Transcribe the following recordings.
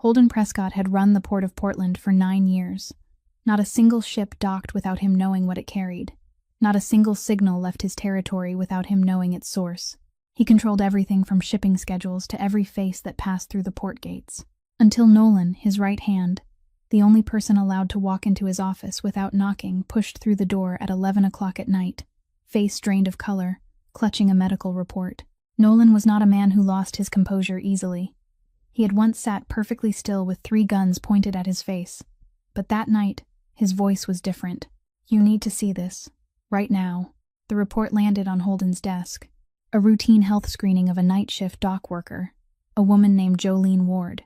Holden Prescott had run the port of Portland for 9 years. Not a single ship docked without him knowing what it carried. Not a single signal left his territory without him knowing its source. He controlled everything from shipping schedules to every face that passed through the port gates. Until Nolan, his right hand, the only person allowed to walk into his office without knocking, pushed through the door at 11 o'clock at night, face drained of color, clutching a medical report. Nolan was not a man who lost his composure easily. He had once sat perfectly still with 3 guns pointed at his face. But that night, his voice was different. "You need to see this. Right now." The report landed on Holden's desk. A routine health screening of a night shift dock worker, a woman named Jolene Ward.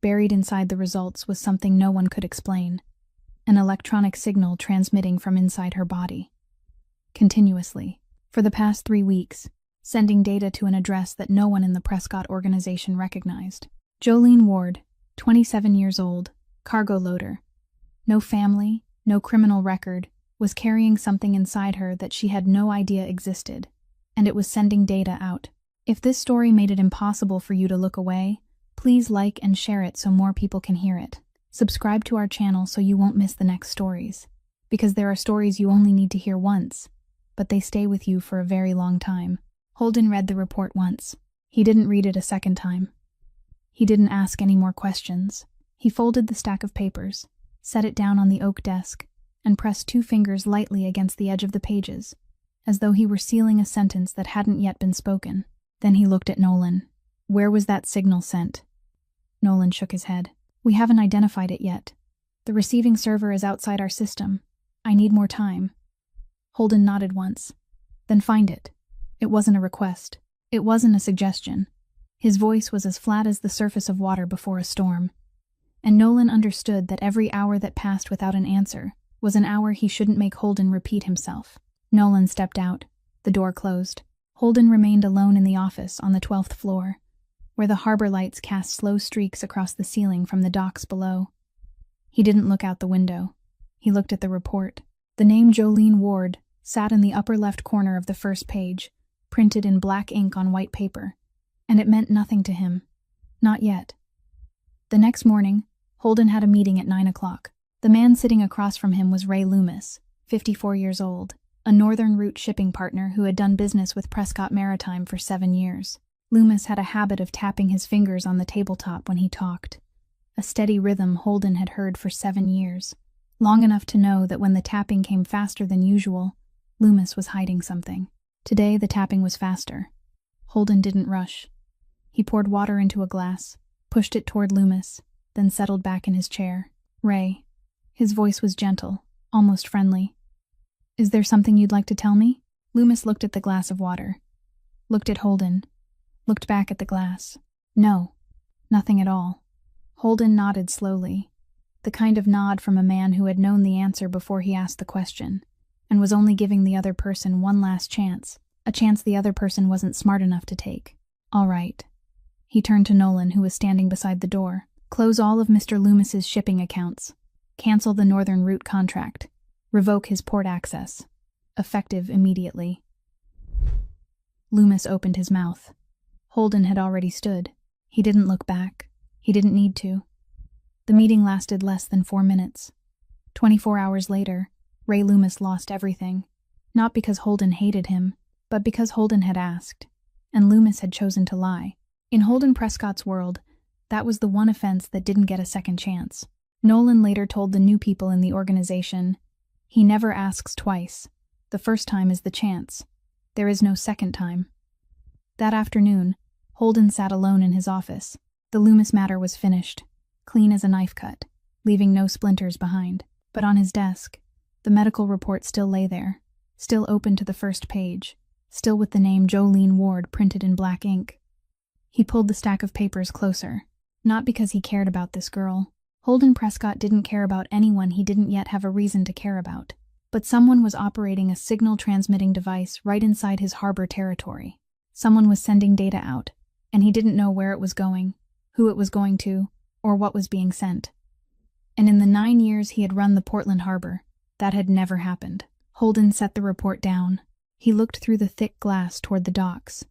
Buried inside the results was something no one could explain. An electronic signal transmitting from inside her body. Continuously. For the past 3 weeks. Sending data to an address that no one in the Prescott organization recognized. Jolene Ward, 27 years old, cargo loader. No family, no criminal record, was carrying something inside her that she had no idea existed, and it was sending data out. If this story made it impossible for you to look away, please like and share it so more people can hear it. Subscribe to our channel so you won't miss the next stories, because there are stories you only need to hear once, but they stay with you for a very long time. Holden read the report once. He didn't read it a second time. He didn't ask any more questions. He folded the stack of papers, set it down on the oak desk, and pressed 2 fingers lightly against the edge of the pages, as though he were sealing a sentence that hadn't yet been spoken. Then he looked at Nolan. "Where was that signal sent?" Nolan shook his head. "We haven't identified it yet. The receiving server is outside our system. I need more time." Holden nodded once. "Then find it." It wasn't a request. It wasn't a suggestion. His voice was as flat as the surface of water before a storm. And Nolan understood that every hour that passed without an answer was an hour he shouldn't make Holden repeat himself. Nolan stepped out. The door closed. Holden remained alone in the office on the 12th floor, where the harbor lights cast slow streaks across the ceiling from the docks below. He didn't look out the window. He looked at the report. The name Jolene Ward sat in the upper left corner of the first page, printed in black ink on white paper, and it meant nothing to him. Not yet. The next morning, Holden had a meeting at 9 o'clock. The man sitting across from him was Ray Loomis, 54 years old, a Northern Route shipping partner who had done business with Prescott Maritime for 7 years. Loomis had a habit of tapping his fingers on the tabletop when he talked, a steady rhythm Holden had heard for 7 years, long enough to know that when the tapping came faster than usual, Loomis was hiding something. Today the tapping was faster. Holden didn't rush. He poured water into a glass, pushed it toward Loomis, then settled back in his chair. "Ray." His voice was gentle, almost friendly. "Is there something you'd like to tell me?" Loomis looked at the glass of water, looked at Holden, looked back at the glass. "No, nothing at all." Holden nodded slowly, the kind of nod from a man who had known the answer before he asked the question, and was only giving the other person one last chance, a chance the other person wasn't smart enough to take. "All right." He turned to Nolan, who was standing beside the door. "Close all of Mr. Loomis's shipping accounts. Cancel the Northern Route contract. Revoke his port access. Effective immediately." Loomis opened his mouth. Holden had already stood. He didn't look back. He didn't need to. The meeting lasted less than 4 minutes. 24 hours later, Ray Loomis lost everything. Not because Holden hated him, but because Holden had asked, and Loomis had chosen to lie. In Holden Prescott's world, that was the one offense that didn't get a second chance. Nolan later told the new people in the organization, "He never asks twice. The first time is the chance. There is no second time." That afternoon, Holden sat alone in his office. The Loomis matter was finished, clean as a knife cut, leaving no splinters behind. But on his desk, the medical report still lay there, still open to the first page, still with the name Jolene Ward printed in black ink. He pulled the stack of papers closer, not because he cared about this girl. Holden Prescott didn't care about anyone he didn't yet have a reason to care about. But someone was operating a signal-transmitting device right inside his harbor territory. Someone was sending data out, and he didn't know where it was going, who it was going to, or what was being sent. And in the 9 years he had run the Portland harbor, that had never happened. Holden set the report down. He looked through the thick glass toward the docks.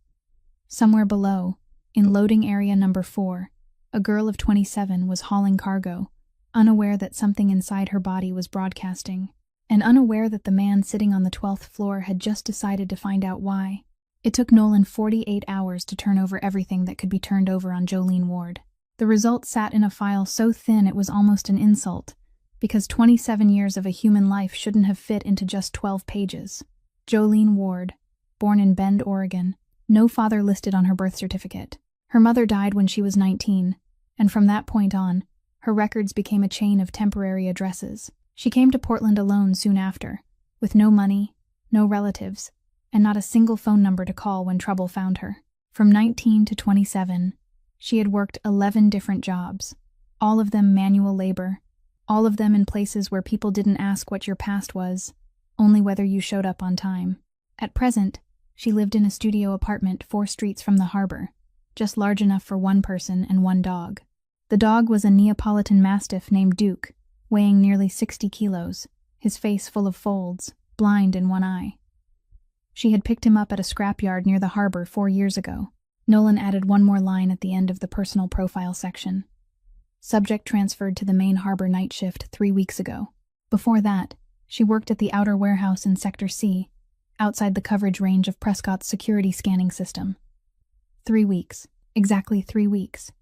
Somewhere below, in loading area number 4, A girl of 27 was hauling cargo, unaware that something inside her body was broadcasting, and unaware that the man sitting on the 12th floor had just decided to find out why. It took Nolan 48 hours to turn over everything that could be turned over on Jolene Ward. The result sat in a file so thin it was almost an insult, because 27 years of a human life shouldn't have fit into just 12 pages. Jolene Ward, born in Bend, Oregon, no father listed on her birth certificate. Her mother died when she was 19, and from that point on, her records became a chain of temporary addresses. She came to Portland alone soon after, with no money, no relatives, and not a single phone number to call when trouble found her. From 19 to 27, she had worked 11 different jobs, all of them manual labor, all of them in places where people didn't ask what your past was, only whether you showed up on time. At present, she lived in a studio apartment 4 streets from the harbor, just large enough for 1 person and 1 dog. The dog was a Neapolitan Mastiff named Duke, weighing nearly 60 kilos, his face full of folds, blind in 1 eye. She had picked him up at a scrapyard near the harbor 4 years ago. Nolan added 1 more line at the end of the personal profile section. Subject transferred to the main harbor night shift 3 weeks ago. Before that, she worked at the outer warehouse in Sector C, outside the coverage range of Prescott's security scanning system. 3 weeks. Exactly 3 weeks.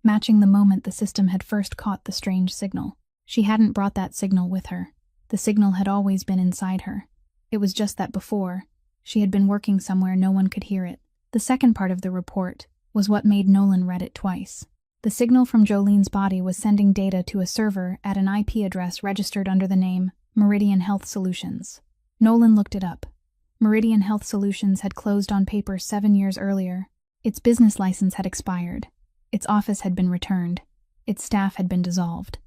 Matching the moment the system had first caught the strange signal. She hadn't brought that signal with her. The signal had always been inside her. It was just that before, she had been working somewhere no one could hear it. The second part of the report was what made Nolan read it twice. The signal from Jolene's body was sending data to a server at an IP address registered under the name Meridian Health Solutions. Nolan looked it up. Meridian Health Solutions had closed on paper 7 years earlier. Its business license had expired. Its office had been returned. Its staff had been dissolved.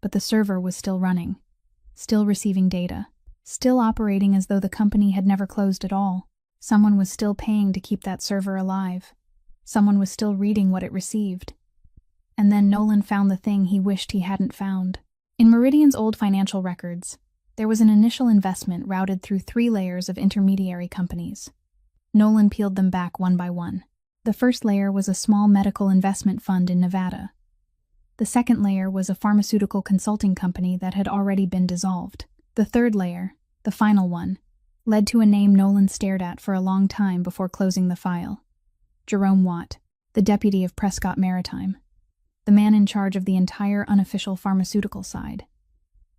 But the server was still running, still receiving data, still operating as though the company had never closed at all. Someone was still paying to keep that server alive. Someone was still reading what it received. And then Nolan found the thing he wished he hadn't found. In Meridian's old financial records, there was an initial investment routed through 3 layers of intermediary companies. Nolan peeled them back one by one. The first layer was a small medical investment fund in Nevada. The second layer was a pharmaceutical consulting company that had already been dissolved. The third layer, the final one, led to a name Nolan stared at for a long time before closing the file. Jerome Watt, the deputy of Prescott Maritime. The man in charge of the entire unofficial pharmaceutical side.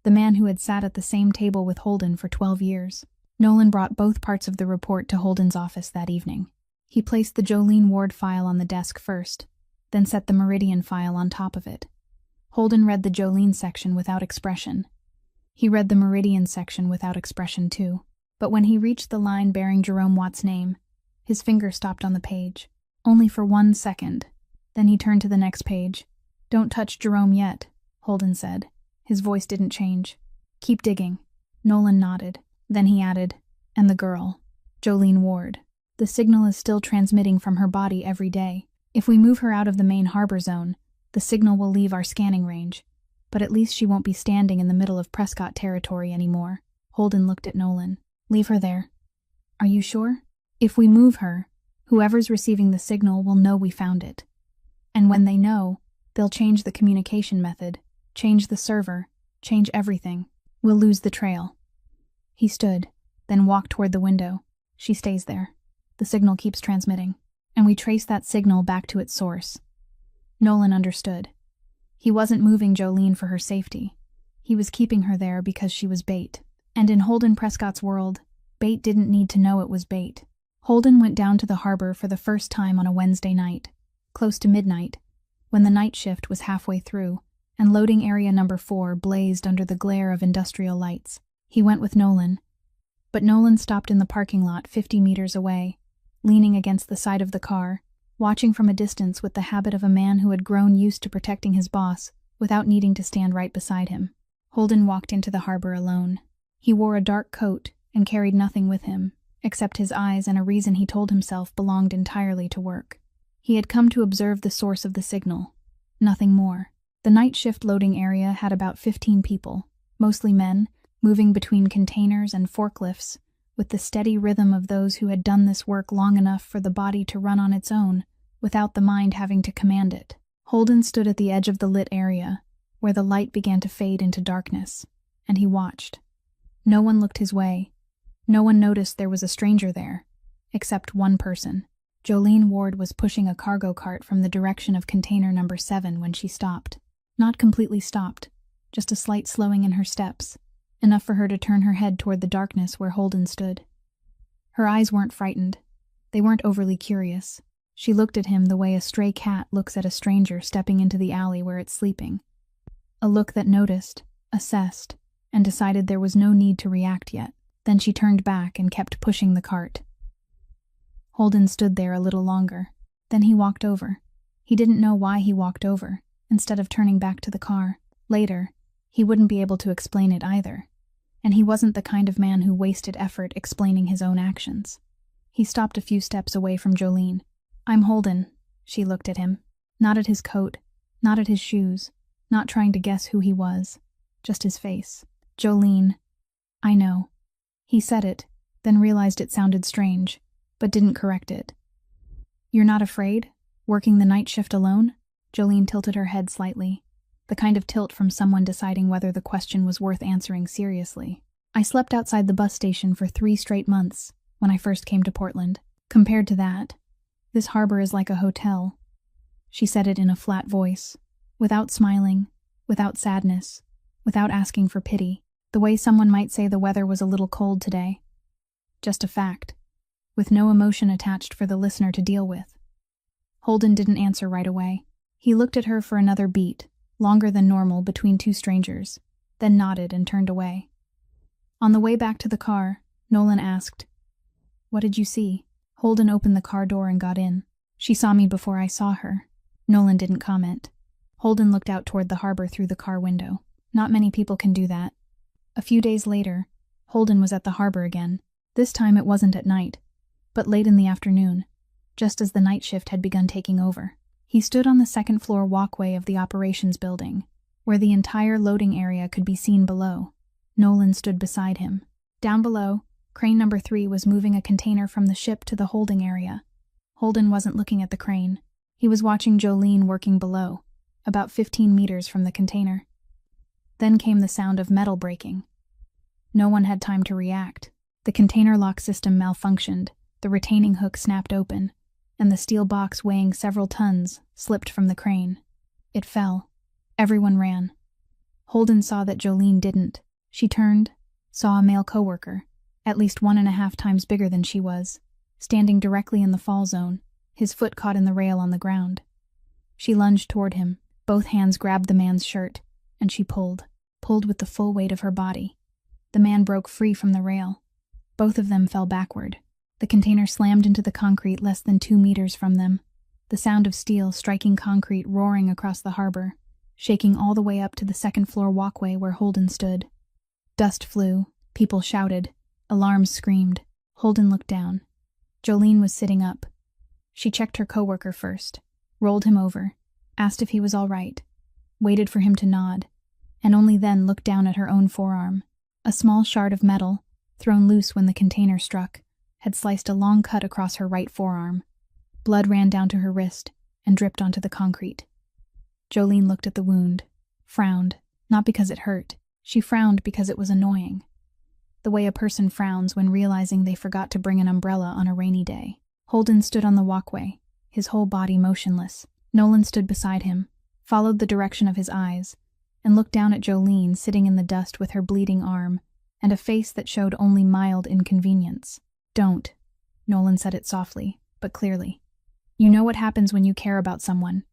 The man who had sat at the same table with Holden for 12 years. Nolan brought both parts of the report to Holden's office that evening. He placed the Jolene Ward file on the desk first, then set the Meridian file on top of it. Holden read the Jolene section without expression. He read the Meridian section without expression too. But when he reached the line bearing Jerome Watt's name, his finger stopped on the page. Only for 1 second. Then he turned to the next page. "Don't touch Jerome yet," Holden said. His voice didn't change. "Keep digging." Nolan nodded. Then he added, "And the girl, Jolene Ward. The signal is still transmitting from her body every day. If we move her out of the main harbor zone, the signal will leave our scanning range. But at least she won't be standing in the middle of Prescott territory anymore." Holden looked at Nolan. "Leave her there." "Are you sure?" "If we move her, whoever's receiving the signal will know we found it. And when they know, they'll change the communication method, change the server, change everything. We'll lose the trail." He stood, then walked toward the window. "She stays there. The signal keeps transmitting. And we trace that signal back to its source." Nolan understood. He wasn't moving Jolene for her safety. He was keeping her there because she was bait. And in Holden Prescott's world, bait didn't need to know it was bait. Holden went down to the harbor for the first time on a Wednesday night, close to midnight, when the night shift was halfway through, and loading area number 4 blazed under the glare of industrial lights. He went with Nolan. But Nolan stopped in the parking lot 50 meters away, leaning against the side of the car, watching from a distance with the habit of a man who had grown used to protecting his boss without needing to stand right beside him. Holden walked into the harbor alone. He wore a dark coat and carried nothing with him, except his eyes and a reason he told himself belonged entirely to work. He had come to observe the source of the signal. Nothing more. The night shift loading area had about 15 people, mostly men, moving between containers and forklifts, with the steady rhythm of those who had done this work long enough for the body to run on its own, without the mind having to command it. Holden stood at the edge of the lit area, where the light began to fade into darkness, and he watched. No one looked his way. No one noticed there was a stranger there, except one person. Jolene Ward was pushing a cargo cart from the direction of container number 7 when she stopped. Not completely stopped, just a slight slowing in her steps, enough for her to turn her head toward the darkness where Holden stood. Her eyes weren't frightened. They weren't overly curious. She looked at him the way a stray cat looks at a stranger stepping into the alley where it's sleeping. A look that noticed, assessed, and decided there was no need to react yet. Then she turned back and kept pushing the cart. Holden stood there a little longer. Then he walked over. He didn't know why he walked over, instead of turning back to the car. Later, he wouldn't be able to explain it either. And he wasn't the kind of man who wasted effort explaining his own actions. He stopped a few steps away from Jolene. "I'm Holden." She looked at him. Not at his coat, not at his shoes, not trying to guess who he was, just his face. "Jolene." "I know." He said it, then realized it sounded strange, but didn't correct it. "You're not afraid? Working the night shift alone?" Jolene tilted her head slightly, the kind of tilt from someone deciding whether the question was worth answering seriously. "I slept outside the bus station for 3 straight months when I first came to Portland. Compared to that, this harbor is like a hotel." She said it in a flat voice, without smiling, without sadness, without asking for pity, the way someone might say the weather was a little cold today. Just a fact, with no emotion attached for the listener to deal with. Holden didn't answer right away. He looked at her for another beat, longer than normal between two strangers, then nodded and turned away. On the way back to the car, Nolan asked, "What did you see?" Holden opened the car door and got in. "She saw me before I saw her." Nolan didn't comment. Holden looked out toward the harbor through the car window. Not many people can do that. A few days later, Holden was at the harbor again. This time it wasn't at night, but late in the afternoon, just as the night shift had begun taking over. He stood on the second-floor walkway of the operations building, where the entire loading area could be seen below. Nolan stood beside him. Down below, crane number 3 was moving a container from the ship to the holding area. Holden wasn't looking at the crane. He was watching Jolene working below, about 15 meters from the container. Then came the sound of metal breaking. No one had time to react. The container lock system malfunctioned, the retaining hook snapped open, and the steel box weighing several tons slipped from the crane. It fell. Everyone ran. Holden saw that Jolene didn't. She turned, saw a male coworker, at least 1.5 times bigger than she was, standing directly in the fall zone, his foot caught in the rail on the ground. She lunged toward him. Both hands grabbed the man's shirt, and she pulled with the full weight of her body. The man broke free from the rail. Both of them fell backward. The container slammed into the concrete less than 2 meters from them, the sound of steel striking concrete roaring across the harbor, shaking all the way up to the second-floor walkway where Holden stood. Dust flew, people shouted, alarms screamed. Holden looked down. Jolene was sitting up. She checked her coworker first, rolled him over, asked if he was all right, waited for him to nod, and only then looked down at her own forearm. A small shard of metal, thrown loose when the container struck, had sliced a long cut across her right forearm. Blood ran down to her wrist and dripped onto the concrete. Jolene looked at the wound, frowned, not because it hurt. She frowned because it was annoying. The way a person frowns when realizing they forgot to bring an umbrella on a rainy day. Holden stood on the walkway, his whole body motionless. Nolan stood beside him, followed the direction of his eyes, and looked down at Jolene sitting in the dust with her bleeding arm and a face that showed only mild inconvenience. "Don't." Nolan said it softly, but clearly. "You know what happens when you care about someone."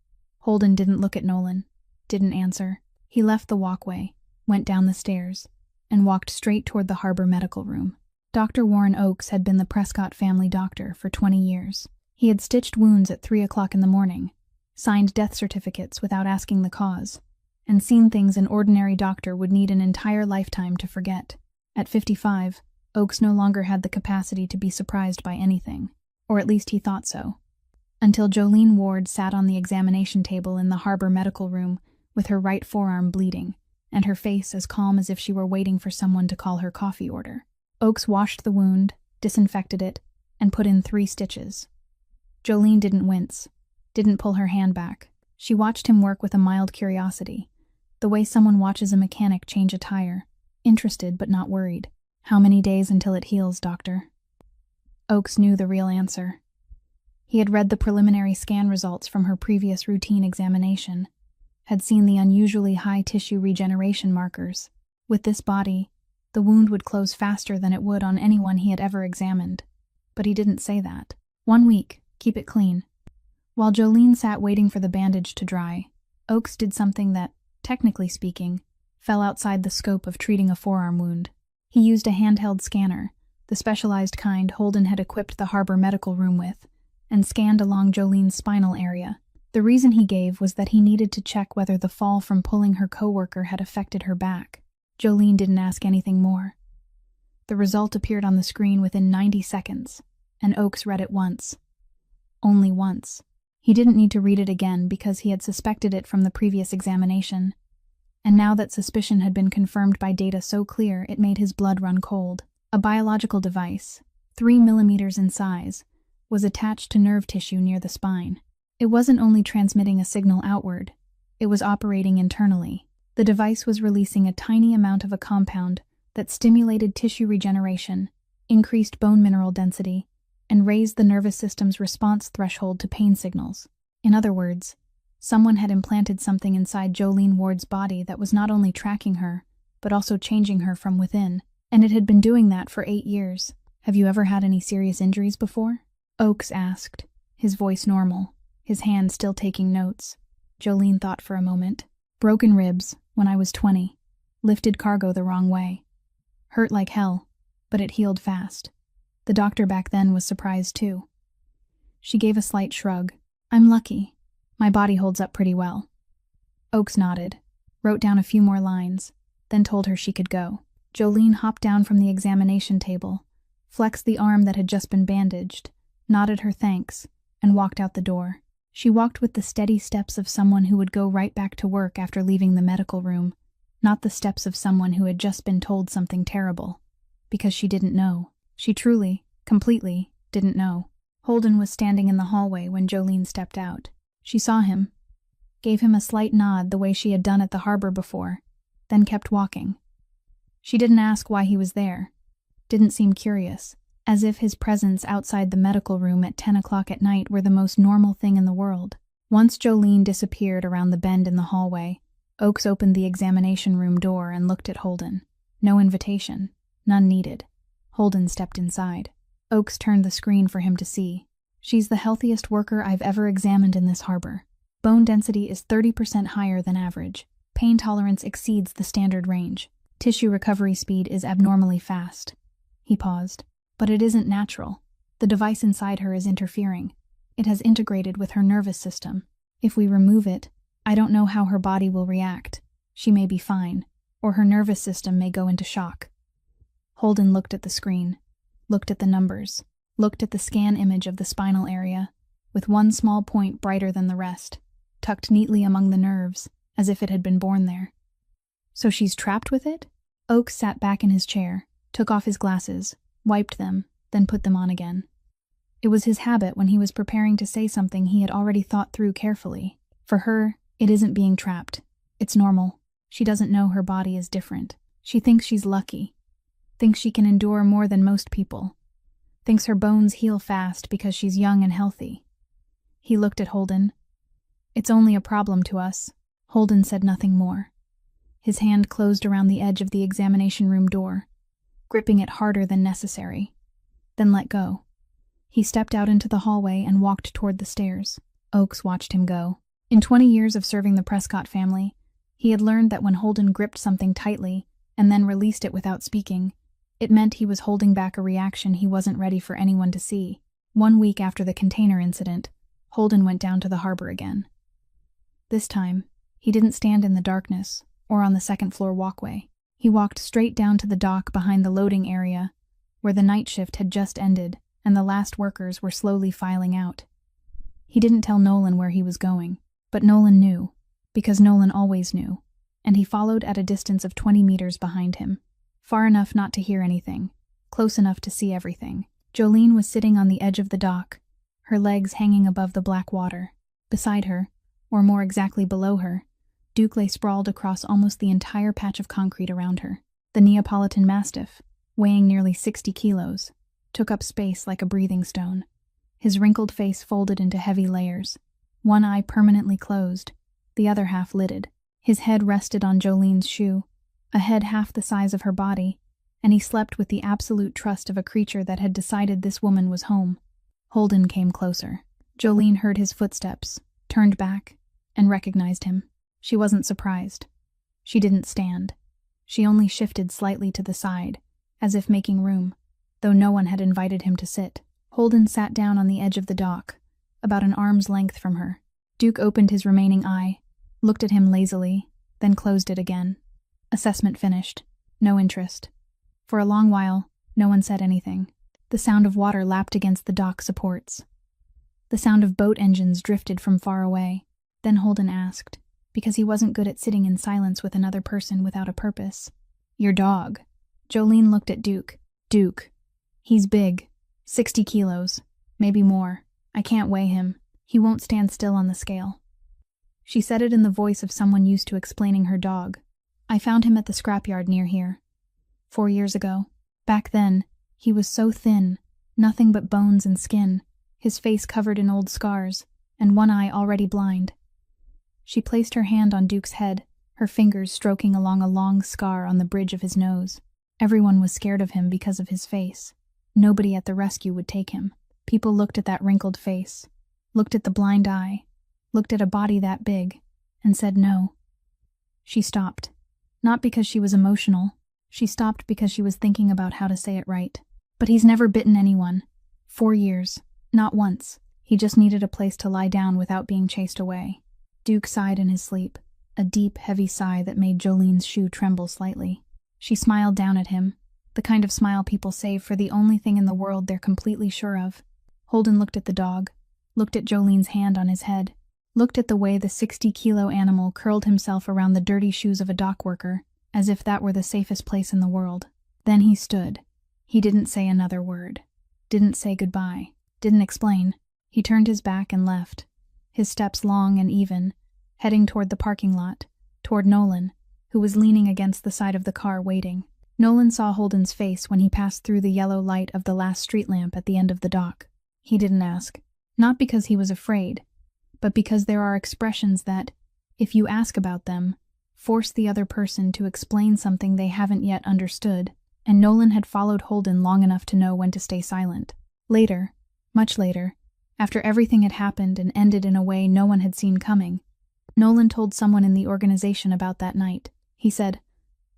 Holden didn't look at Nolan, didn't answer. He left the walkway, went down the stairs, and walked straight toward the harbor medical room. Dr. Warren Oakes had been the Prescott family doctor for 20 years. He had stitched wounds at 3 o'clock in the morning, signed death certificates without asking the cause, and seen things an ordinary doctor would need an entire lifetime to forget. At 55, Oakes no longer had the capacity to be surprised by anything, or at least he thought so. Until Jolene Ward sat on the examination table in the harbor medical room with her right forearm bleeding, and her face as calm as if she were waiting for someone to call her coffee order. Oakes washed the wound, disinfected it, and put in 3 stitches. Jolene didn't wince, didn't pull her hand back. She watched him work with a mild curiosity, the way someone watches a mechanic change a tire, interested but not worried. "How many days until it heals, doctor?" Oakes knew the real answer. He had read the preliminary scan results from her previous routine examination, had seen the unusually high tissue regeneration markers. With this body, the wound would close faster than it would on anyone he had ever examined. But he didn't say that. 1 week, keep it clean. While Jolene sat waiting for the bandage to dry, Oakes did something that, technically speaking, fell outside the scope of treating a forearm wound. He used a handheld scanner, the specialized kind Holden had equipped the Harbor Medical Room with, and scanned along Jolene's spinal area. The reason he gave was that he needed to check whether the fall from pulling her coworker had affected her back. Jolene didn't ask anything more. The result appeared on the screen within 90 seconds, and Oakes read it once. Only once. He didn't need to read it again because he had suspected it from the previous examination, and now that suspicion had been confirmed by data so clear it made his blood run cold. A biological device, 3 millimeters in size, was attached to nerve tissue near the spine. It wasn't only transmitting a signal outward, it was operating internally. The device was releasing a tiny amount of a compound that stimulated tissue regeneration, increased bone mineral density, and raised the nervous system's response threshold to pain signals. In other words, someone had implanted something inside Jolene Ward's body that was not only tracking her, but also changing her from within. And it had been doing that for 8 years. "Have you ever had any serious injuries before?" Oakes asked, his voice normal, his hand still taking notes. Jolene thought for a moment. "Broken ribs, when I was 20. Lifted cargo the wrong way. Hurt like hell, but it healed fast. The doctor back then was surprised too." She gave a slight shrug. "I'm lucky. My body holds up pretty well." Oakes nodded, wrote down a few more lines, then told her she could go. Jolene hopped down from the examination table, flexed the arm that had just been bandaged, nodded her thanks, and walked out the door. She walked with the steady steps of someone who would go right back to work after leaving the medical room, not the steps of someone who had just been told something terrible. Because she didn't know. She truly, completely, didn't know. Holden was standing in the hallway when Jolene stepped out. She saw him, gave him a slight nod the way she had done at the harbor before, then kept walking. She didn't ask why he was there, didn't seem curious, as if his presence outside the medical room at 10 o'clock at night were the most normal thing in the world. Once Jolene disappeared around the bend in the hallway, Oakes opened the examination room door and looked at Holden. No invitation, none needed. Holden stepped inside. Oakes turned the screen for him to see. "She's the healthiest worker I've ever examined in this harbor. Bone density is 30% higher than average. Pain tolerance exceeds the standard range. Tissue recovery speed is abnormally fast." He paused. "But it isn't natural. The device inside her is interfering. It has integrated with her nervous system. If we remove it, I don't know how her body will react. She may be fine, or her nervous system may go into shock." Holden looked at the screen, looked at the numbers, looked at the scan image of the spinal area, with one small point brighter than the rest, tucked neatly among the nerves, as if it had been born there. "So she's trapped with it?" Oakes sat back in his chair, took off his glasses, wiped them, then put them on again. It was his habit when he was preparing to say something he had already thought through carefully. For her, it isn't being trapped. It's normal. She doesn't know her body is different. She thinks she's lucky. Thinks she can endure more than most people. Thinks her bones heal fast because she's young and healthy. He looked at Holden. "It's only a problem to us." Holden said nothing more. His hand closed around the edge of the examination room door, gripping it harder than necessary, then let go. He stepped out into the hallway and walked toward the stairs. Oakes watched him go. In 20 years of serving the Prescott family, he had learned that when Holden gripped something tightly and then released it without speaking, it meant he was holding back a reaction he wasn't ready for anyone to see. 1 week after the container incident, Holden went down to the harbor again. This time, he didn't stand in the darkness or on the second-floor walkway. He walked straight down to the dock behind the loading area, where the night shift had just ended and the last workers were slowly filing out. He didn't tell Nolan where he was going, but Nolan knew, because Nolan always knew, and he followed at a distance of 20 meters behind him, far enough not to hear anything, close enough to see everything. Jolene was sitting on the edge of the dock, her legs hanging above the black water. Beside her, or more exactly below her, Duke lay sprawled across almost the entire patch of concrete around her. The Neapolitan Mastiff, weighing nearly 60 kilos, took up space like a breathing stone. His wrinkled face folded into heavy layers, one eye permanently closed, the other half lidded. His head rested on Jolene's shoe, a head half the size of her body, and he slept with the absolute trust of a creature that had decided this woman was home. Holden came closer. Jolene heard his footsteps, turned back, and recognized him. She wasn't surprised. She didn't stand. She only shifted slightly to the side, as if making room, though no one had invited him to sit. Holden sat down on the edge of the dock, about an arm's length from her. Duke opened his remaining eye, looked at him lazily, then closed it again. Assessment finished. No interest. For a long while, no one said anything. The sound of water lapped against the dock supports. The sound of boat engines drifted from far away. Then Holden asked, because he wasn't good at sitting in silence with another person without a purpose. "Your dog." Jolene looked at Duke. "Duke. He's big. 60 kilos. Maybe more. I can't weigh him. He won't stand still on the scale." She said it in the voice of someone used to explaining her dog. "I found him at the scrapyard near here. 4 years ago. Back then, he was so thin, nothing but bones and skin, his face covered in old scars, and one eye already blind." She placed her hand on Duke's head, her fingers stroking along a long scar on the bridge of his nose. Everyone was scared of him because of his face. Nobody at the rescue would take him. People looked at that wrinkled face, looked at the blind eye, looked at a body that big, and said no. She stopped. Not because she was emotional. She stopped because she was thinking about how to say it right. "But he's never bitten anyone. 4 years. Not once. He just needed a place to lie down without being chased away." Duke sighed in his sleep, a deep, heavy sigh that made Jolene's shoe tremble slightly. She smiled down at him, the kind of smile people save for the only thing in the world they're completely sure of. Holden looked at the dog, looked at Jolene's hand on his head, looked at the way the 60-kilo animal curled himself around the dirty shoes of a dock worker, as if that were the safest place in the world. Then he stood. He didn't say another word. Didn't say goodbye. Didn't explain. He turned his back and left, his steps long and even, heading toward the parking lot, toward Nolan, who was leaning against the side of the car waiting. Nolan saw Holden's face when he passed through the yellow light of the last street lamp at the end of the dock. He didn't ask. Not because he was afraid, but because there are expressions that, if you ask about them, force the other person to explain something they haven't yet understood, and Nolan had followed Holden long enough to know when to stay silent. Later, much later, after everything had happened and ended in a way no one had seen coming, Nolan told someone in the organization about that night. He said,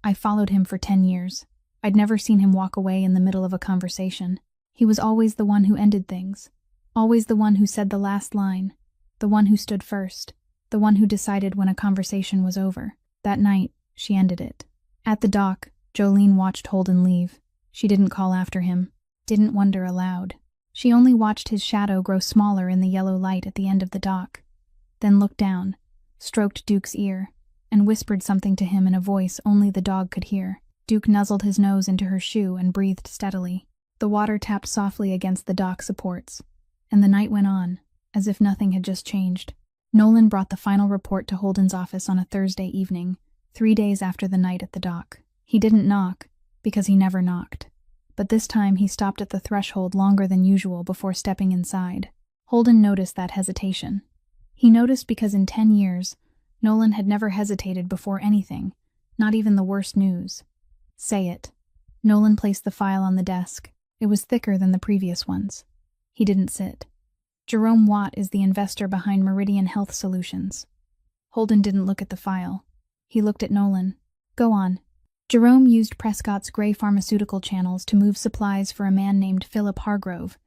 "I followed him for 10 years. I'd never seen him walk away in the middle of a conversation. He was always the one who ended things, always the one who said the last line, the one who stood first, the one who decided when a conversation was over." That night, she ended it. At the dock, Jolene watched Holden leave. She didn't call after him, didn't wonder aloud. She only watched his shadow grow smaller in the yellow light at the end of the dock, then looked down, stroked Duke's ear, and whispered something to him in a voice only the dog could hear. Duke nuzzled his nose into her shoe and breathed steadily. The water tapped softly against the dock supports, and the night went on, as if nothing had just changed. Nolan brought the final report to Holden's office on a Thursday evening, 3 days after the night at the dock. He didn't knock, because he never knocked. But this time he stopped at the threshold longer than usual before stepping inside. Holden noticed that hesitation. He noticed because in 10 years, Nolan had never hesitated before anything, not even the worst news. "Say it." Nolan placed the file on the desk. It was thicker than the previous ones. He didn't sit. "Jerome Watt is the investor behind Meridian Health Solutions." Holden didn't look at the file. He looked at Nolan. "Go on." Jerome used Prescott's gray pharmaceutical channels to move supplies for a man named Philip Hargrove,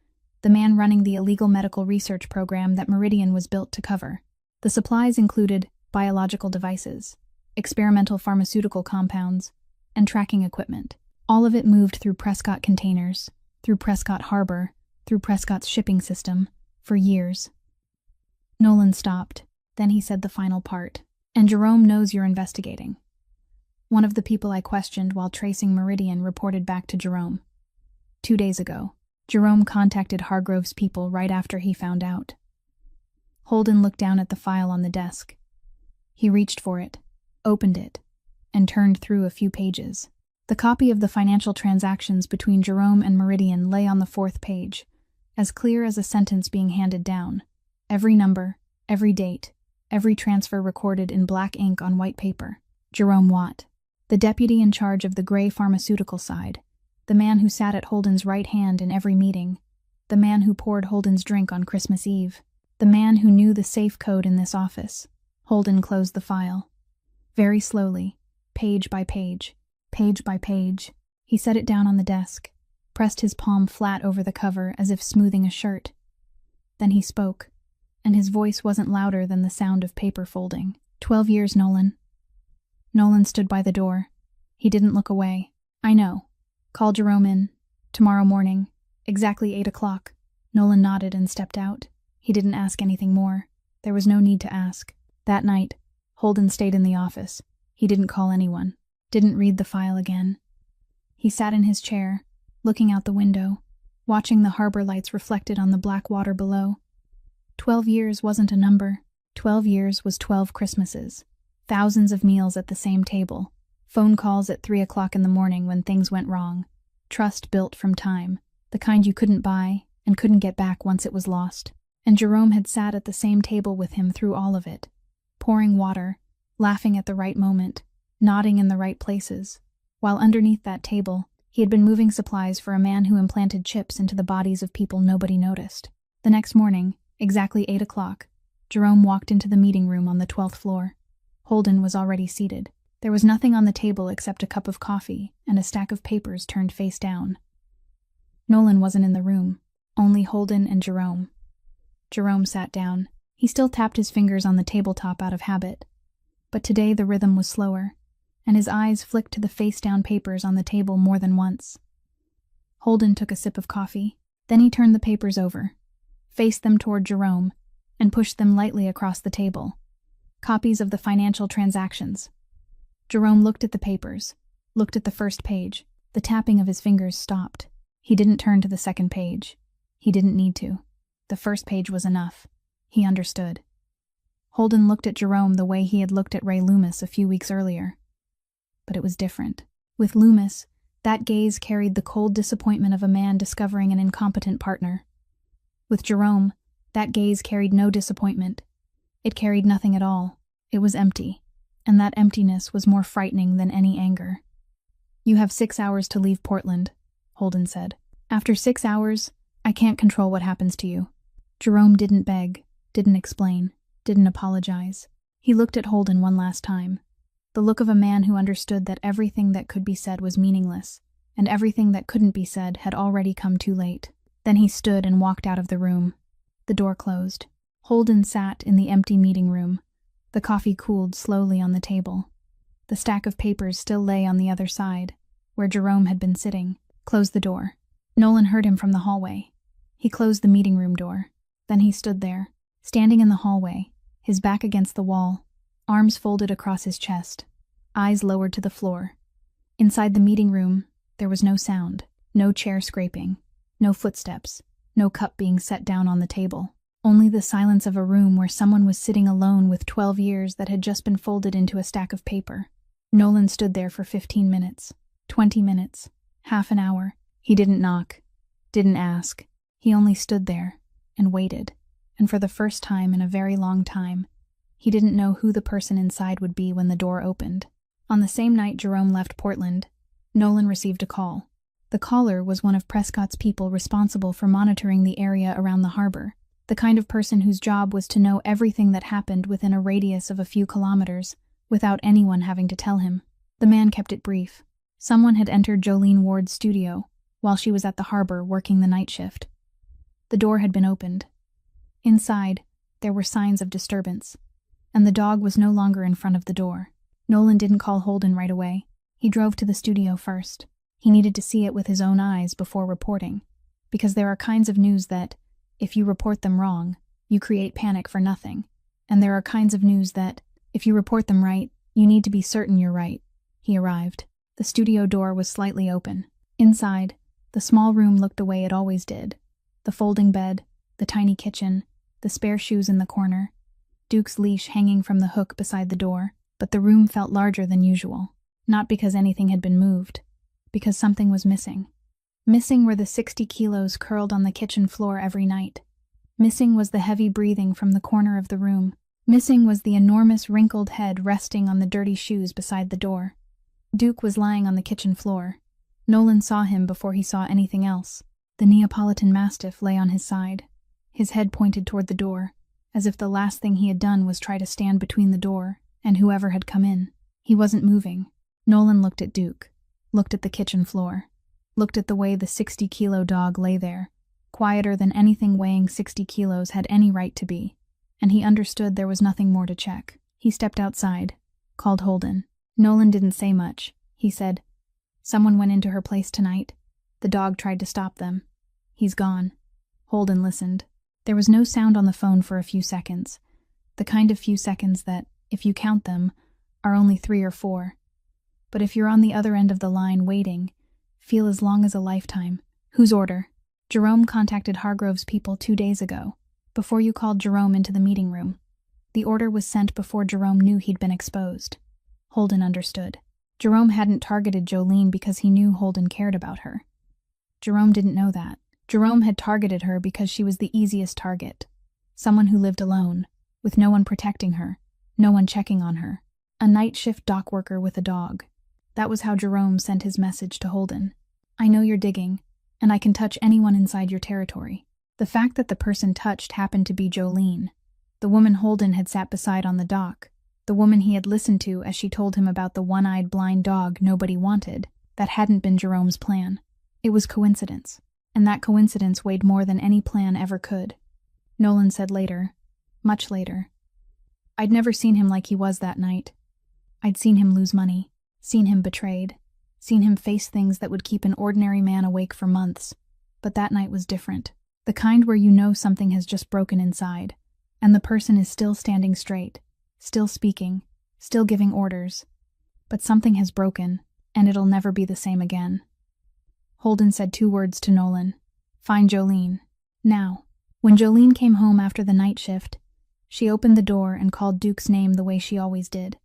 the man running the illegal medical research program that Meridian was built to cover. The supplies included biological devices, experimental pharmaceutical compounds, and tracking equipment. All of it moved through Prescott containers, through Prescott Harbor, through Prescott's shipping system, for years. Nolan stopped. Then he said the final part. "And Jerome knows you're investigating." One of the people I questioned while tracing Meridian reported back to Jerome. 2 days ago, Jerome contacted Hargrove's people right after he found out. Holden looked down at the file on the desk. He reached for it, opened it, and turned through a few pages. The copy of the financial transactions between Jerome and Meridian lay on the 4th page, as clear as a sentence being handed down. Every number, every date, every transfer recorded in black ink on white paper. Jerome Watt, the deputy in charge of the Gray pharmaceutical side, the man who sat at Holden's right hand in every meeting, the man who poured Holden's drink on Christmas Eve, the man who knew the safe code in this office. Holden closed the file. Very slowly, page by page, he set it down on the desk, pressed his palm flat over the cover as if smoothing a shirt. Then he spoke, and his voice wasn't louder than the sound of paper folding. 12 years, Nolan. Nolan stood by the door. He didn't look away. I know. Call Jerome in. Tomorrow morning. Exactly 8 o'clock. Nolan nodded and stepped out. He didn't ask anything more. There was no need to ask. That night, Holden stayed in the office. He didn't call anyone. Didn't read the file again. He sat in his chair, looking out the window, watching the harbor lights reflected on the black water below. 12 years wasn't a number. 12 years was 12 Christmases. Thousands of meals at the same table. Phone calls at 3 o'clock in the morning when things went wrong. Trust built from time. The kind you couldn't buy and couldn't get back once it was lost. And Jerome had sat at the same table with him through all of it, pouring water, laughing at the right moment, nodding in the right places, while underneath that table, he had been moving supplies for a man who implanted chips into the bodies of people nobody noticed. The next morning, exactly 8 o'clock, Jerome walked into the meeting room on the 12th floor. Holden was already seated. There was nothing on the table except a cup of coffee and a stack of papers turned face down. Nolan wasn't in the room, only Holden and Jerome. Jerome sat down. He still tapped his fingers on the tabletop out of habit. But today the rhythm was slower, and his eyes flicked to the face-down papers on the table more than once. Holden took a sip of coffee. Then he turned the papers over, faced them toward Jerome, and pushed them lightly across the table. Copies of the financial transactions. Jerome looked at the papers, looked at the first page. The tapping of his fingers stopped. He didn't turn to the second page. He didn't need to. The first page was enough. He understood. Holden looked at Jerome the way he had looked at Ray Loomis a few weeks earlier. But it was different. With Loomis, that gaze carried the cold disappointment of a man discovering an incompetent partner. With Jerome, that gaze carried no disappointment. It carried nothing at all. It was empty, and that emptiness was more frightening than any anger. You have 6 hours to leave Portland, Holden said. After 6 hours, I can't control what happens to you. Jerome didn't beg, didn't explain, didn't apologize. He looked at Holden one last time. The look of a man who understood that everything that could be said was meaningless, and everything that couldn't be said had already come too late. Then he stood and walked out of the room. The door closed. Holden sat in the empty meeting room. The coffee cooled slowly on the table. The stack of papers still lay on the other side, where Jerome had been sitting. Closed the door. Nolan heard him from the hallway. He closed the meeting room door. Then he stood there, standing in the hallway, his back against the wall, arms folded across his chest, eyes lowered to the floor. Inside the meeting room, there was no sound, no chair scraping, no footsteps, no cup being set down on the table. Only the silence of a room where someone was sitting alone with 12 years that had just been folded into a stack of paper. Nolan stood there for 15 minutes, 20 minutes, half an hour. He didn't knock, didn't ask. He only stood there and waited, and for the first time in a very long time, he didn't know who the person inside would be when the door opened. On the same night Jerome left Portland, Nolan received a call. The caller was one of Prescott's people responsible for monitoring the area around the harbor, the kind of person whose job was to know everything that happened within a radius of a few kilometers, without anyone having to tell him. The man kept it brief. Someone had entered Jolene Ward's studio while she was at the harbor working the night shift. The door had been opened. Inside, there were signs of disturbance, and the dog was no longer in front of the door. Nolan didn't call Holden right away. He drove to the studio first. He needed to see it with his own eyes before reporting, because there are kinds of news that, if you report them wrong, you create panic for nothing, and there are kinds of news that, if you report them right, you need to be certain you're right. He arrived. The studio door was slightly open. Inside, the small room looked the way it always did. The folding bed, the tiny kitchen, the spare shoes in the corner, Duke's leash hanging from the hook beside the door, but the room felt larger than usual. Not because anything had been moved, because something was missing. Missing were the 60 kilos curled on the kitchen floor every night. Missing was the heavy breathing from the corner of the room. Missing was the enormous wrinkled head resting on the dirty shoes beside the door. Duke was lying on the kitchen floor. Nolan saw him before he saw anything else. The Neapolitan Mastiff lay on his side, his head pointed toward the door, as if the last thing he had done was try to stand between the door and whoever had come in. He wasn't moving. Nolan looked at Duke, looked at the kitchen floor, looked at the way the 60-kilo dog lay there, quieter than anything weighing 60 kilos had any right to be, and he understood there was nothing more to check. He stepped outside, called Holden. Nolan didn't say much. He said, "Someone went into her place tonight. The dog tried to stop them. He's gone." Holden listened. There was no sound on the phone for a few seconds, the kind of few seconds that, if you count them, are only 3 or 4. But if you're on the other end of the line waiting, feel as long as a lifetime. Whose order? Jerome contacted Hargrove's people 2 days ago, before you called Jerome into the meeting room. The order was sent before Jerome knew he'd been exposed. Holden understood. Jerome hadn't targeted Jolene because he knew Holden cared about her. Jerome didn't know that. Jerome had targeted her because she was the easiest target. Someone who lived alone, with no one protecting her, no one checking on her. A night shift dock worker with a dog. That was how Jerome sent his message to Holden. "I know you're digging, and I can touch anyone inside your territory." The fact that the person touched happened to be Jolene, the woman Holden had sat beside on the dock, the woman he had listened to as she told him about the one-eyed blind dog nobody wanted, that hadn't been Jerome's plan. It was coincidence, and that coincidence weighed more than any plan ever could. Nolan said later, much later, "I'd never seen him like he was that night. I'd seen him lose money, seen him betrayed, seen him face things that would keep an ordinary man awake for months, but that night was different. The kind where you know something has just broken inside, and the person is still standing straight, still speaking, still giving orders. But something has broken, and it'll never be the same again." Holden said 2 words to Nolan. "Find Jolene. Now." When Jolene came home after the night shift, she opened the door and called Duke's name the way she always did.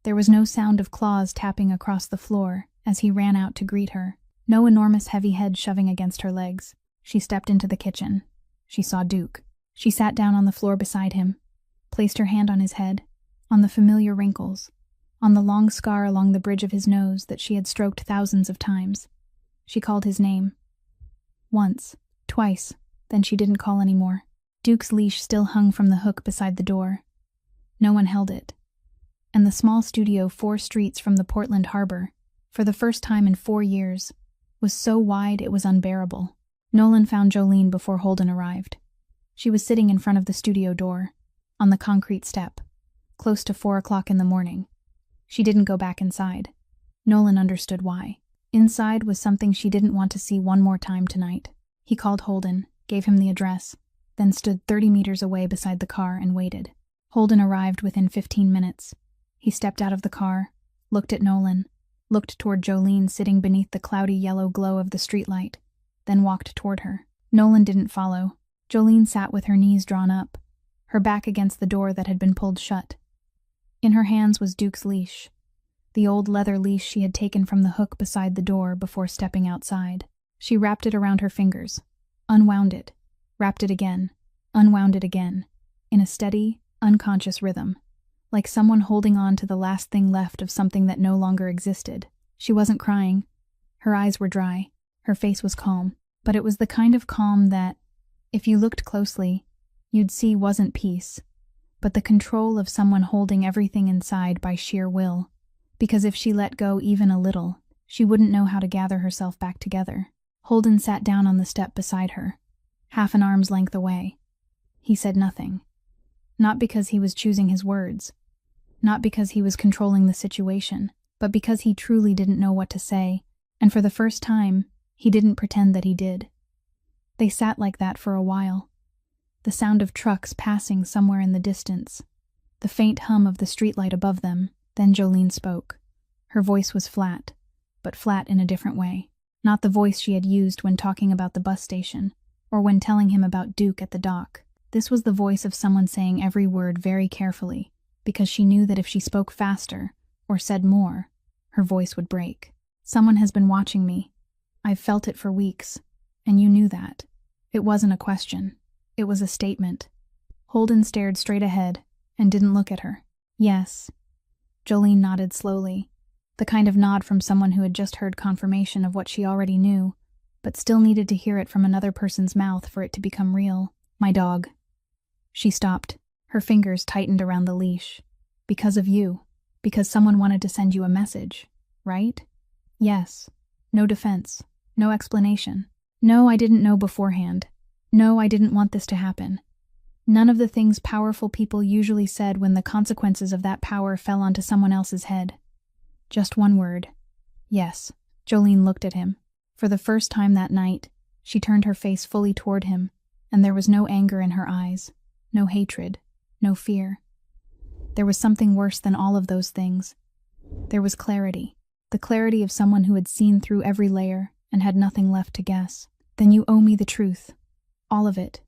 There was no sound of claws tapping across the floor as he ran out to greet her, no enormous heavy head shoving against her legs. She stepped into the kitchen. She saw Duke. She sat down on the floor beside him, placed her hand on his head, on the familiar wrinkles, on the long scar along the bridge of his nose that she had stroked thousands of times. She called his name. Once, twice, then she didn't call anymore. Duke's leash still hung from the hook beside the door. No one held it. And the small studio 4 streets from the Portland harbor, for the first time in 4 years, was so wide it was unbearable. Nolan found Jolene before Holden arrived. She was sitting in front of the studio door, on the concrete step, close to 4 o'clock in the morning. She didn't go back inside. Nolan understood why. Inside was something she didn't want to see one more time tonight. He called Holden, gave him the address, then stood 30 meters away beside the car and waited. Holden arrived within 15 minutes. He stepped out of the car, looked at Nolan, looked toward Jolene sitting beneath the cloudy yellow glow of the streetlight, then walked toward her. Nolan didn't follow. Jolene sat with her knees drawn up, her back against the door that had been pulled shut. In her hands was Duke's leash, the old leather leash she had taken from the hook beside the door before stepping outside. She wrapped it around her fingers, unwound it, wrapped it again, unwound it again, in a steady, unconscious rhythm, like someone holding on to the last thing left of something that no longer existed. She wasn't crying. Her eyes were dry. Her face was calm, but it was the kind of calm that, if you looked closely, you'd see wasn't peace, but the control of someone holding everything inside by sheer will, because if she let go even a little, she wouldn't know how to gather herself back together. Holden sat down on the step beside her, half an arm's length away. He said nothing. Not because he was choosing his words, not because he was controlling the situation, but because he truly didn't know what to say, and for the first time, he didn't pretend that he did. They sat like that for a while. The sound of trucks passing somewhere in the distance, the faint hum of the streetlight above them. Then Jolene spoke. Her voice was flat, but flat in a different way. Not the voice she had used when talking about the bus station, or when telling him about Duke at the dock. This was the voice of someone saying every word very carefully, because she knew that if she spoke faster, or said more, her voice would break. Someone has been watching me. I've felt it for weeks, and you knew that. It wasn't a question. It was a statement. Holden stared straight ahead and didn't look at her. Yes. Jolene nodded slowly, the kind of nod from someone who had just heard confirmation of what she already knew, but still needed to hear it from another person's mouth for it to become real. My dog. She stopped. Her fingers tightened around the leash. Because of you. Because someone wanted to send you a message, right? Yes. No defense. No explanation. No, I didn't know beforehand. No, I didn't want this to happen. None of the things powerful people usually said when the consequences of that power fell onto someone else's head. Just one word. Yes. Jolene looked at him. For the first time that night, she turned her face fully toward him, and there was no anger in her eyes, no hatred, no fear. There was something worse than all of those things. There was clarity, the clarity of someone who had seen through every layer and had nothing left to guess. Then you owe me the truth. All of it.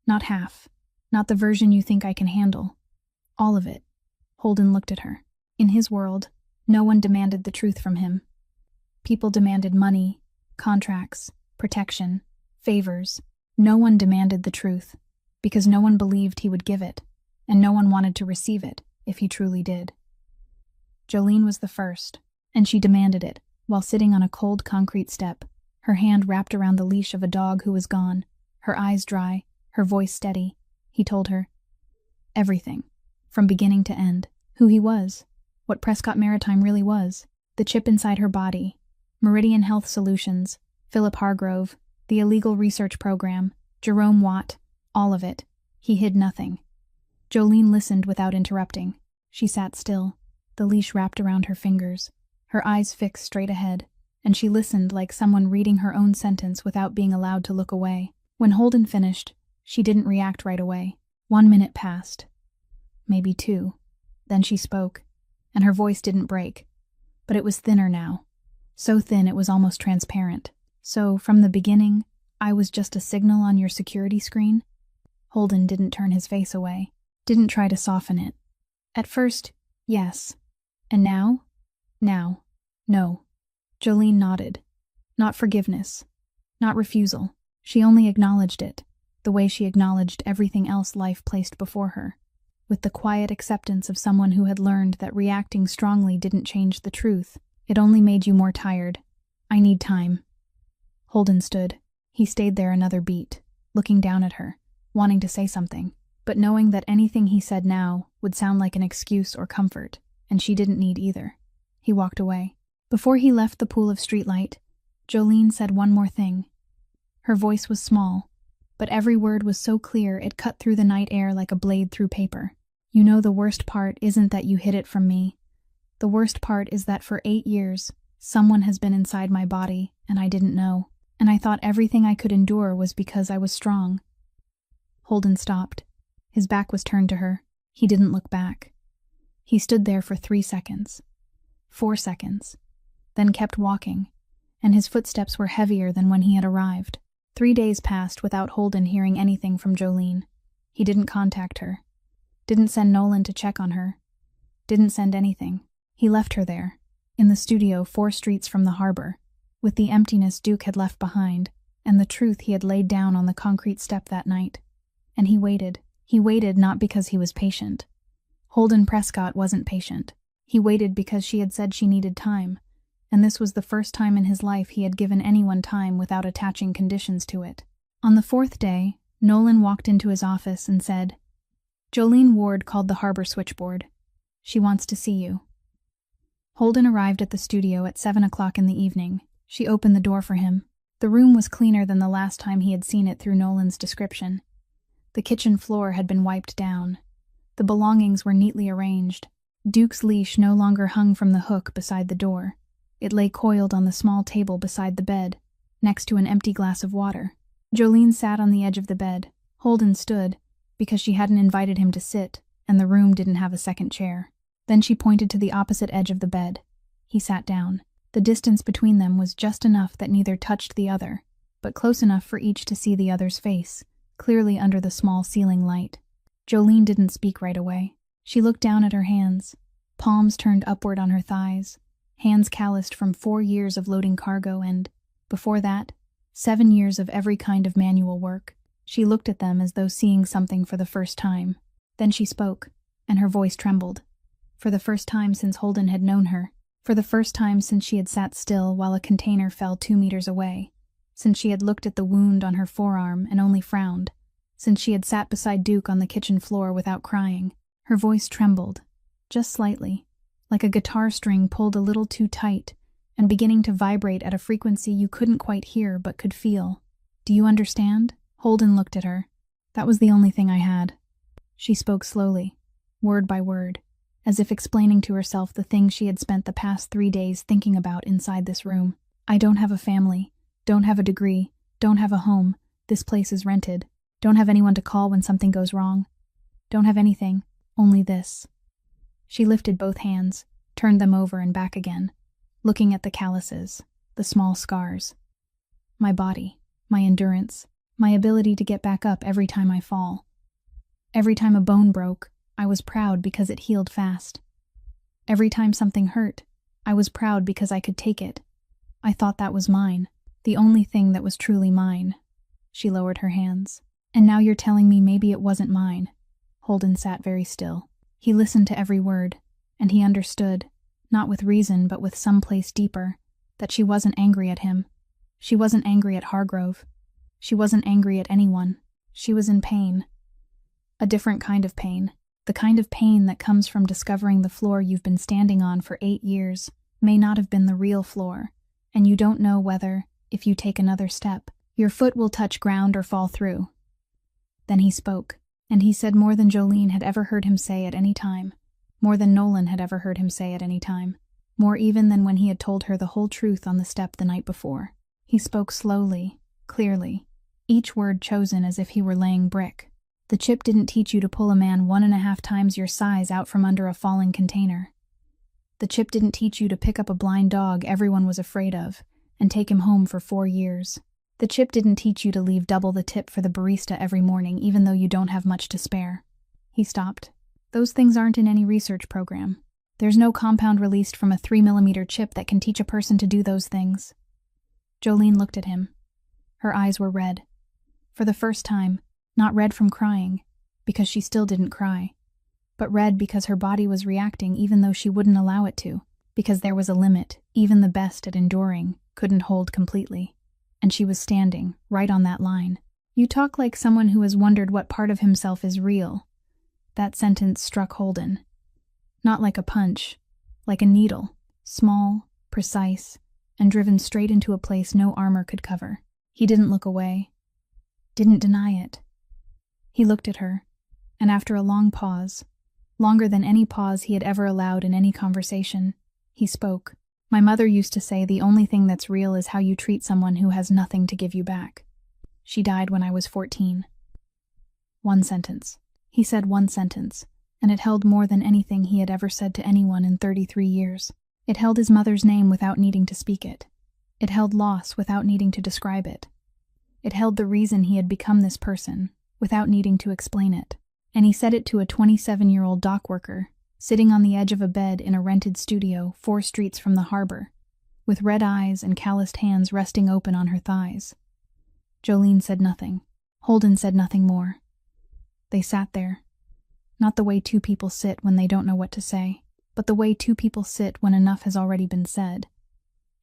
Not half. Not the version you think I can handle. All of it. Holden looked at her. In his world, no one demanded the truth from him. People demanded money, contracts, protection, favors. No one demanded the truth, because no one believed he would give it, and no one wanted to receive it if he truly did. Jolene was the first, and she demanded it, while sitting on a cold concrete step, her hand wrapped around the leash of a dog who was gone, her eyes dry, her voice steady. He told her everything, from beginning to end, who he was, what Prescott Maritime really was, the chip inside her body, Meridian Health Solutions, Philip Hargrove, the illegal research program, Jerome Watt, all of it. He hid nothing. Jolene listened without interrupting. She sat still, the leash wrapped around her fingers, her eyes fixed straight ahead, and she listened like someone reading her own sentence without being allowed to look away. When Holden finished, she didn't react right away. 1 minute passed. Maybe 2. Then she spoke, and her voice didn't break. But it was thinner now. So thin it was almost transparent. So, from the beginning, I was just a signal on your security screen? Holden didn't turn his face away, didn't try to soften it. At first, yes. And now? Now. No. Jolene nodded. Not forgiveness. Not refusal. She only acknowledged it, the way she acknowledged everything else life placed before her, with the quiet acceptance of someone who had learned that reacting strongly didn't change the truth. It only made you more tired. I need time. Holden stood. He stayed there another beat, looking down at her, wanting to say something, but knowing that anything he said now would sound like an excuse or comfort, and she didn't need either. He walked away. Before he left the pool of streetlight, Jolene said one more thing. Her voice was small, but every word was so clear it cut through the night air like a blade through paper. You know, the worst part isn't that you hid it from me. The worst part is that for 8 years, someone has been inside my body, and I didn't know. And I thought everything I could endure was because I was strong. Holden stopped. His back was turned to her. He didn't look back. He stood there for 3 seconds. 4 seconds. Then kept walking, and his footsteps were heavier than when he had arrived. 3 days passed without Holden hearing anything from Jolene. He didn't contact her. Didn't send Nolan to check on her. Didn't send anything. He left her there, in the studio 4 streets from the harbor, with the emptiness Duke had left behind, and the truth he had laid down on the concrete step that night. And he waited. He waited not because he was patient. Holden Prescott wasn't patient. He waited because she had said she needed time, and this was the first time in his life he had given anyone time without attaching conditions to it. On the 4th day, Nolan walked into his office and said, "Jolene Ward called the harbor switchboard. She wants to see you." Holden arrived at the studio at 7 o'clock in the evening. She opened the door for him. The room was cleaner than the last time he had seen it through Nolan's description. The kitchen floor had been wiped down. The belongings were neatly arranged. Duke's leash no longer hung from the hook beside the door. It lay coiled on the small table beside the bed, next to an empty glass of water. Jolene sat on the edge of the bed. Holden stood, because she hadn't invited him to sit, and the room didn't have a second chair. Then she pointed to the opposite edge of the bed. He sat down. The distance between them was just enough that neither touched the other, but close enough for each to see the other's face, clearly under the small ceiling light. Jolene didn't speak right away. She looked down at her hands, palms turned upward on her thighs, hands calloused from 4 years of loading cargo and, before that, 7 years of every kind of manual work. She looked at them as though seeing something for the first time. Then she spoke, and her voice trembled. For the first time since Holden had known her, for the first time since she had sat still while a container fell 2 meters away, since she had looked at the wound on her forearm and only frowned, since she had sat beside Duke on the kitchen floor without crying, her voice trembled, just slightly, like a guitar string pulled a little too tight and beginning to vibrate at a frequency you couldn't quite hear but could feel. "Do you understand?" Holden looked at her. "That was the only thing I had." She spoke slowly, word by word, as if explaining to herself the things she had spent the past 3 days thinking about inside this room. "I don't have a family, don't have a degree, don't have a home, this place is rented, don't have anyone to call when something goes wrong. Don't have anything, only this." She lifted both hands, turned them over and back again, looking at the calluses, the small scars. "My body, my endurance, my ability to get back up every time I fall. Every time a bone broke, I was proud because it healed fast. Every time something hurt, I was proud because I could take it. I thought that was mine, the only thing that was truly mine." She lowered her hands. "And now you're telling me maybe it wasn't mine." Holden sat very still. He listened to every word, and he understood, not with reason but with some place deeper, that she wasn't angry at him. She wasn't angry at Hargrove. She wasn't angry at anyone. She was in pain. A different kind of pain. The kind of pain that comes from discovering the floor you've been standing on for 8 years may not have been the real floor, and you don't know whether, if you take another step, your foot will touch ground or fall through. Then he spoke, and he said more than Jolene had ever heard him say at any time, more than Nolan had ever heard him say at any time, more even than when he had told her the whole truth on the step the night before. He spoke slowly, clearly, each word chosen as if he were laying brick. "The chip didn't teach you to pull a man 1.5 times your size out from under a falling container. The chip didn't teach you to pick up a blind dog everyone was afraid of and take him home for 4 years. The chip didn't teach you to leave double the tip for the barista every morning even though you don't have much to spare." He stopped. "Those things aren't in any research program. There's no compound released from a 3mm chip that can teach a person to do those things." Jolene looked at him. Her eyes were red. For the first time, not red from crying, because she still didn't cry, but red because her body was reacting even though she wouldn't allow it to, because there was a limit even the best at enduring couldn't hold completely. And she was standing, right on that line. "You talk like someone who has wondered what part of himself is real." That sentence struck Holden. Not like a punch, like a needle, small, precise, and driven straight into a place no armor could cover. He didn't look away, didn't deny it. He looked at her, and after a long pause, longer than any pause he had ever allowed in any conversation, he spoke. "My mother used to say the only thing that's real is how you treat someone who has nothing to give you back. She died when I was 14. One sentence. He said one sentence, and it held more than anything he had ever said to anyone in 33 years. It held his mother's name without needing to speak it. It held loss without needing to describe it. It held the reason he had become this person, without needing to explain it. And he said it to a 27-year-old dock worker, sitting on the edge of a bed in a rented studio 4 streets from the harbor, with red eyes and calloused hands resting open on her thighs. Jolene said nothing. Holden said nothing more. They sat there. Not the way 2 people sit when they don't know what to say, but the way 2 people sit when enough has already been said.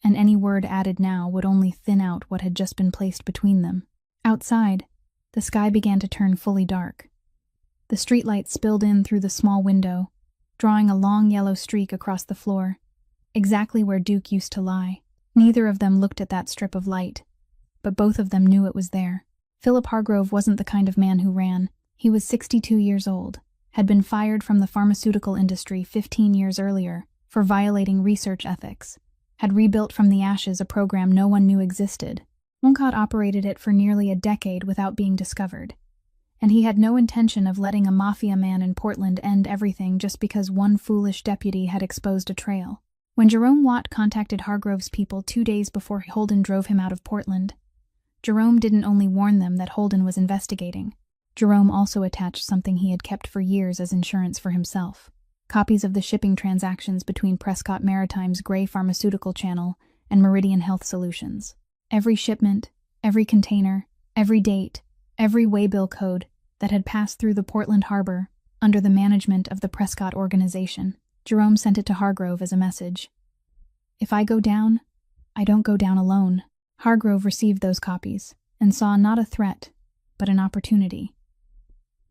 And any word added now would only thin out what had just been placed between them. Outside, the sky began to turn fully dark. The streetlight spilled in through the small window, drawing a long yellow streak across the floor, exactly where Duke used to lie. Neither of them looked at that strip of light, but both of them knew it was there. Philip Hargrove wasn't the kind of man who ran. He was 62 years old, had been fired from the pharmaceutical industry 15 years earlier for violating research ethics, had rebuilt from the ashes a program no one knew existed. Woncott operated it for nearly a decade without being discovered, and he had no intention of letting a Mafia man in Portland end everything just because one foolish deputy had exposed a trail. When Jerome Watt contacted Hargrove's people 2 days before Holden drove him out of Portland, Jerome didn't only warn them that Holden was investigating. Jerome also attached something he had kept for years as insurance for himself. Copies of the shipping transactions between Prescott Maritime's Gray Pharmaceutical Channel and Meridian Health Solutions. Every shipment, every container, every date, every waybill code that had passed through the Portland harbor under the management of the Prescott organization. Jerome sent it to Hargrove as a message. "If I go down, I don't go down alone." Hargrove received those copies and saw not a threat, but an opportunity.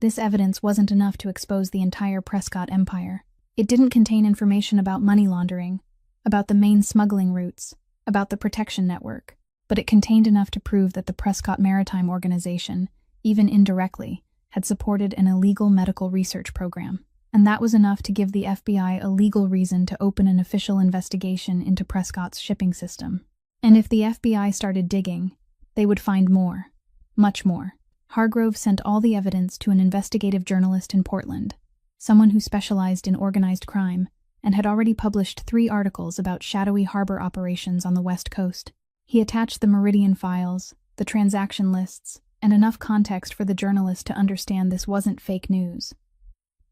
This evidence wasn't enough to expose the entire Prescott empire. It didn't contain information about money laundering, about the main smuggling routes, about the protection network, but it contained enough to prove that the Prescott Maritime Organization, even indirectly, had supported an illegal medical research program. And that was enough to give the FBI a legal reason to open an official investigation into Prescott's shipping system. And if the FBI started digging, they would find more, much more. Hargrove sent all the evidence to an investigative journalist in Portland, someone who specialized in organized crime and had already published 3 articles about shadowy harbor operations on the West Coast. He attached the Meridian files, the transaction lists, and enough context for the journalist to understand this wasn't fake news.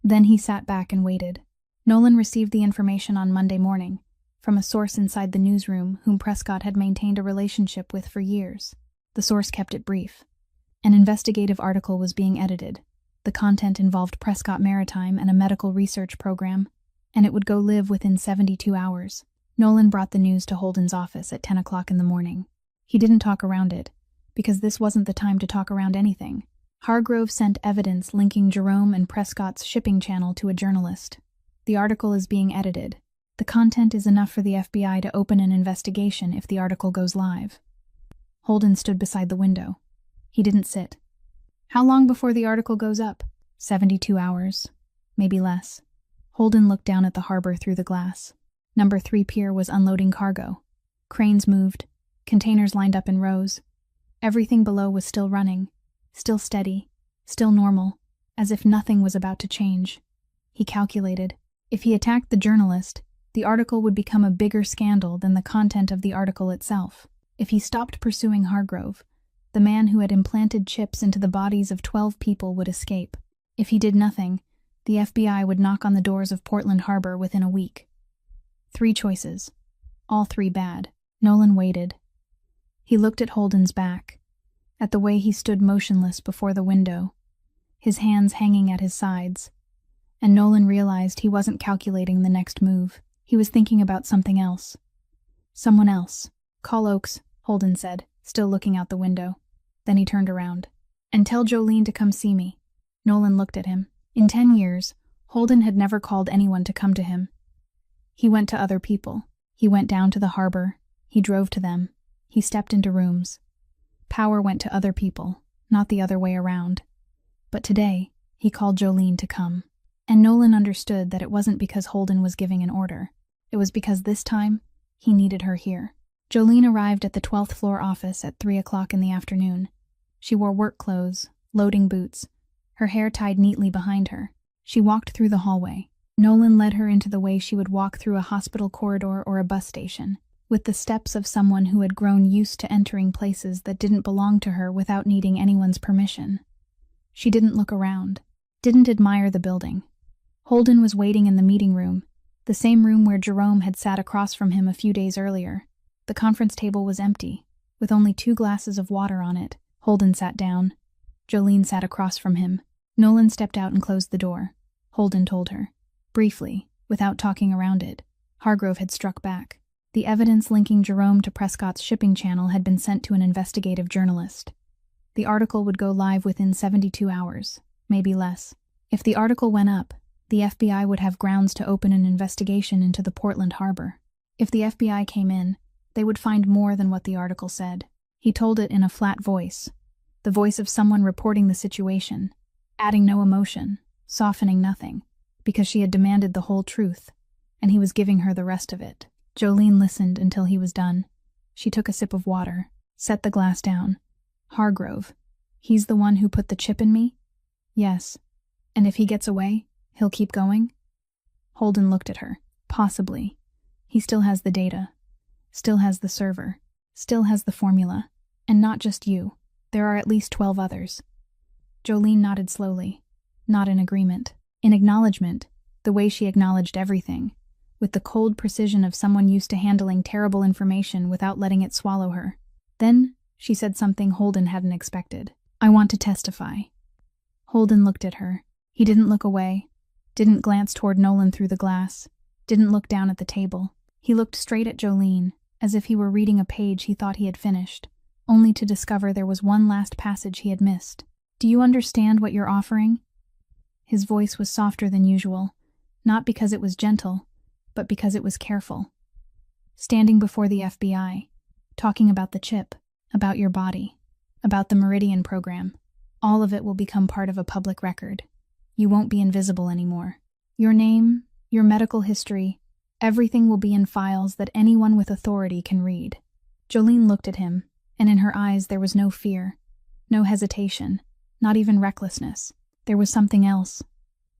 Then he sat back and waited. Nolan received the information on Monday morning, from a source inside the newsroom whom Prescott had maintained a relationship with for years. The source kept it brief. An investigative article was being edited. The content involved Prescott Maritime and a medical research program, and it would go live within 72 hours. Nolan brought the news to Holden's office at 10 o'clock in the morning. He didn't talk around it, because this wasn't the time to talk around anything. Hargrove sent evidence linking Jerome and Prescott's shipping channel to a journalist. The article is being edited. The content is enough for the FBI to open an investigation if the article goes live. Holden stood beside the window. He didn't sit. "How long before the article goes up?" 72 hours. Maybe less. Holden looked down at the harbor through the glass. Number 3 pier was unloading cargo. Cranes moved. Containers lined up in rows. Everything below was still running. Still steady. Still normal. As if nothing was about to change. He calculated. If he attacked the journalist, the article would become a bigger scandal than the content of the article itself. If he stopped pursuing Hargrove, the man who had implanted chips into the bodies of 12 people would escape. If he did nothing, the FBI would knock on the doors of Portland Harbor within a week. 3 choices. All 3 bad. Nolan waited. He looked at Holden's back, at the way he stood motionless before the window, his hands hanging at his sides, and Nolan realized he wasn't calculating the next move. He was thinking about something else. Someone else. "Call Oaks," Holden said, still looking out the window. Then he turned around. "And tell Jolene to come see me." Nolan looked at him. In 10 years, Holden had never called anyone to come to him. He went to other people. He went down to the harbor. He drove to them. He stepped into rooms. Power went to other people, not the other way around. But today, he called Jolene to come. And Nolan understood that it wasn't because Holden was giving an order. It was because this time, he needed her here. Jolene arrived at the 12th floor office at 3 o'clock in the afternoon. She wore work clothes, loading boots, her hair tied neatly behind her. She walked through the hallway. Nolan led her into the way she would walk through a hospital corridor or a bus station, with the steps of someone who had grown used to entering places that didn't belong to her without needing anyone's permission. She didn't look around, didn't admire the building. Holden was waiting in the meeting room, the same room where Jerome had sat across from him a few days earlier. The conference table was empty, with only 2 glasses of water on it. Holden sat down. Jolene sat across from him. Nolan stepped out and closed the door. Holden told her. Briefly, without talking around it. Hargrove had struck back. The evidence linking Jerome to Prescott's shipping channel had been sent to an investigative journalist. The article would go live within 72 hours, maybe less. If the article went up, the FBI would have grounds to open an investigation into the Portland harbor. If the FBI came in, they would find more than what the article said. He told it in a flat voice, the voice of someone reporting the situation, adding no emotion, softening nothing, because she had demanded the whole truth, and he was giving her the rest of it. Jolene listened until he was done. She took a sip of water, set the glass down. "Hargrove, he's the one who put the chip in me?" "Yes. And if he gets away, he'll keep going?" Holden looked at her. "Possibly. He still has the data. Still has the server, still has the formula, And not just you. There are at least 12 others. Jolene nodded slowly, not in agreement. In acknowledgement, the way she acknowledged everything, with the cold precision of someone used to handling terrible information without letting it swallow her. Then, she said something Holden hadn't expected. I want to testify. Holden looked at her. He didn't look away, didn't glance toward Nolan through the glass, didn't look down at the table. He looked straight at Jolene, as if he were reading a page he thought he had finished, only to discover there was one last passage he had missed. Do you understand what you're offering? His voice was softer than usual, not because it was gentle, but because it was careful. Standing before the FBI, talking about the chip, about your body, about the Meridian program, all of it will become part of a public record. You won't be invisible anymore. Your name, your medical history, everything will be in files that anyone with authority can read. Jolene looked at him, and in her eyes there was no fear, no hesitation, not even recklessness. There was something else.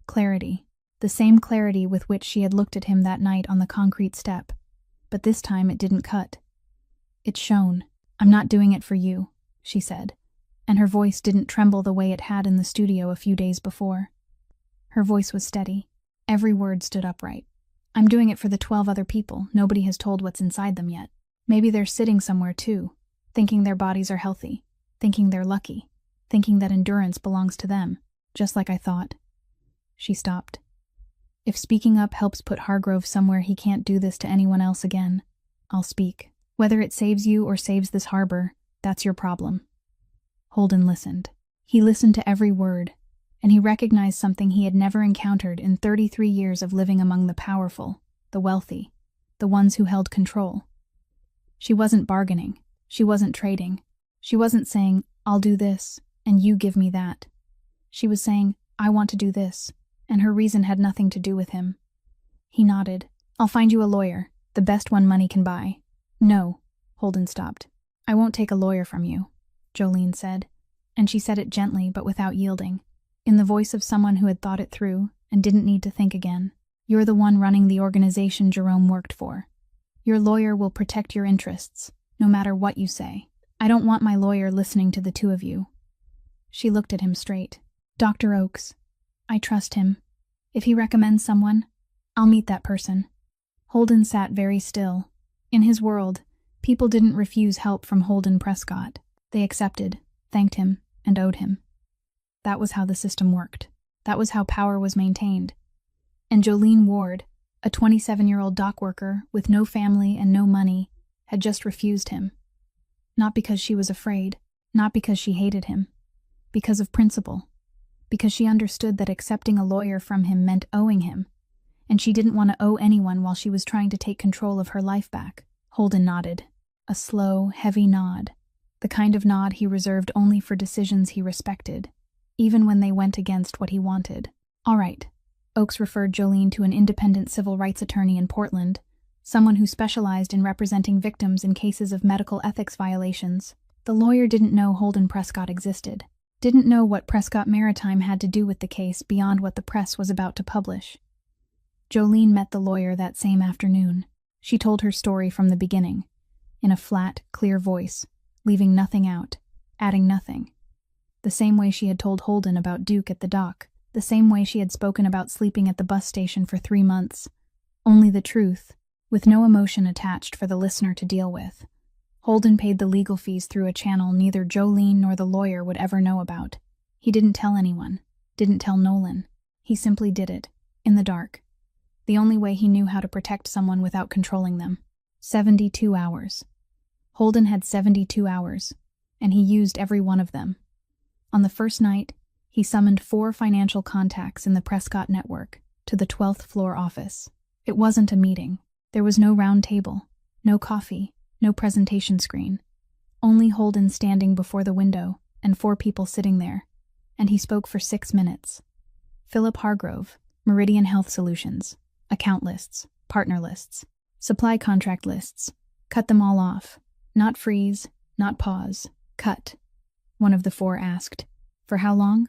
Clarity. The same clarity with which she had looked at him that night on the concrete step. But this time it didn't cut. It shone. I'm not doing it for you, she said, and her voice didn't tremble the way it had in the studio a few days before. Her voice was steady. Every word stood upright. I'm doing it for the 12 other people. Nobody has told what's inside them yet. Maybe they're sitting somewhere too, thinking their bodies are healthy, thinking they're lucky, thinking that endurance belongs to them, just like I thought. She stopped. If speaking up helps put Hargrove somewhere he can't do this to anyone else again, I'll speak. Whether it saves you or saves this harbor, that's your problem. Holden listened. He listened to every word, and he recognized something he had never encountered in 33 years of living among the powerful, the wealthy, the ones who held control. She wasn't bargaining. She wasn't trading. She wasn't saying, I'll do this, and you give me that. She was saying, I want to do this, and her reason had nothing to do with him. He nodded. I'll find you a lawyer, the best one money can buy. No, Holden stopped. I won't take a lawyer from you, Jolene said, and she said it gently but without yielding, in the voice of someone who had thought it through and didn't need to think again. You're the one running the organization Jerome worked for. Your lawyer will protect your interests, no matter what you say. I don't want my lawyer listening to the two of you. She looked at him straight. Dr. Oakes, I trust him. If he recommends someone, I'll meet that person. Holden sat very still. In his world, people didn't refuse help from Holden Prescott. They accepted, thanked him, and owed him. That was how the system worked. That was how power was maintained. And Jolene Ward, a 27-year-old dock worker with no family and no money, had just refused him. Not because she was afraid, not because she hated him, because of principle, because she understood that accepting a lawyer from him meant owing him, and she didn't want to owe anyone while she was trying to take control of her life back. Holden nodded, a slow, heavy nod, the kind of nod he reserved only for decisions he respected, even when they went against what he wanted. All right. Oakes referred Jolene to an independent civil rights attorney in Portland, someone who specialized in representing victims in cases of medical ethics violations. The lawyer didn't know Holden Prescott existed, didn't know what Prescott Maritime had to do with the case beyond what the press was about to publish. Jolene met the lawyer that same afternoon. She told her story from the beginning, in a flat, clear voice, leaving nothing out, adding nothing. The same way she had told Holden about Duke at the dock, the same way she had spoken about sleeping at the bus station for 3 months. Only the truth, with no emotion attached for the listener to deal with. Holden paid the legal fees through a channel neither Jolene nor the lawyer would ever know about. He didn't tell anyone, didn't tell Nolan. He simply did it, in the dark. The only way he knew how to protect someone without controlling them. 72 hours. Holden had 72 hours, and he used every one of them. On the first night, he summoned 4 financial contacts in the Prescott network to the 12th floor office. It wasn't a meeting. There was no round table, no coffee, no presentation screen. Only Holden standing before the window and 4 people sitting there, and he spoke for 6 minutes. Philip Hargrove, Meridian Health Solutions, account lists, partner lists, supply contract lists. Cut them all off. Not freeze, not pause. Cut. One of the 4 asked. For how long?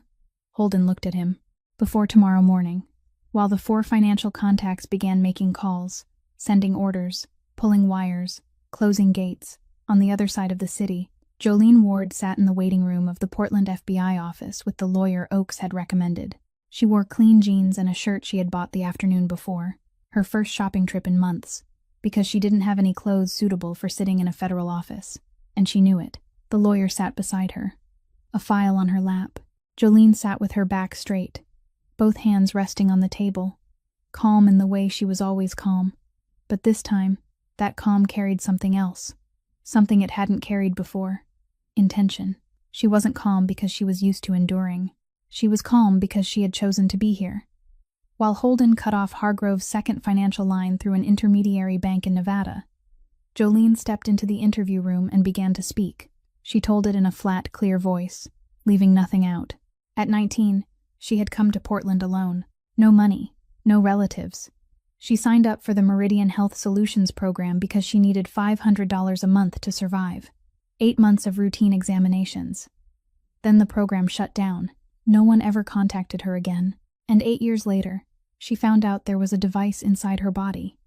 Holden looked at him. Before tomorrow morning. While the 4 financial contacts began making calls, sending orders, pulling wires, closing gates, on the other side of the city, Jolene Ward sat in the waiting room of the Portland FBI office with the lawyer Oakes had recommended. She wore clean jeans and a shirt she had bought the afternoon before, her first shopping trip in months, because she didn't have any clothes suitable for sitting in a federal office, and she knew it. The lawyer sat beside her, a file on her lap. Jolene sat with her back straight, both hands resting on the table, calm in the way she was always calm. But this time, that calm carried something else, something it hadn't carried before. Intention. She wasn't calm because she was used to enduring. She was calm because she had chosen to be here. While Holden cut off Hargrove's second financial line through an intermediary bank in Nevada, Jolene stepped into the interview room and began to speak. She told it in a flat, clear voice, leaving nothing out. At 19, she had come to Portland alone. No money, no relatives. She signed up for the Meridian Health Solutions program because she needed $500 a month to survive. 8 months of routine examinations. Then the program shut down. No one ever contacted her again. And 8 years later, she found out there was a device inside her body,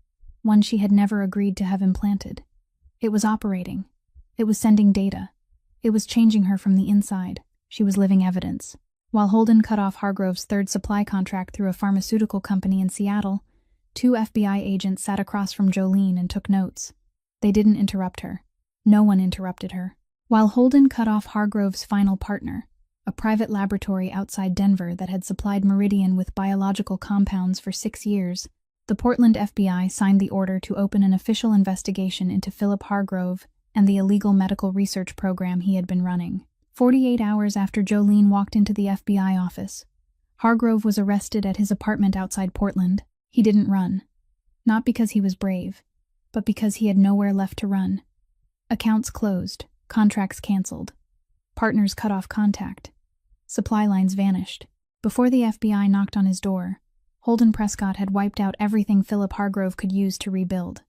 one she had never agreed to have implanted. It was operating. It was sending data. It was changing her from the inside. She was living evidence. While Holden cut off Hargrove's third supply contract through a pharmaceutical company in Seattle, 2 FBI agents sat across from Jolene and took notes. They didn't interrupt her. No one interrupted her. While Holden cut off Hargrove's final partner, a private laboratory outside Denver that had supplied Meridian with biological compounds for 6 years, the Portland FBI signed the order to open an official investigation into Philip Hargrove and the illegal medical research program he had been running. 48 hours after Jolene walked into the FBI office, Hargrove was arrested at his apartment outside Portland. He didn't run. Not because he was brave, but because he had nowhere left to run. Accounts closed, contracts canceled, partners cut off contact, supply lines vanished. Before the FBI knocked on his door, Holden Prescott had wiped out everything Philip Hargrove could use to rebuild.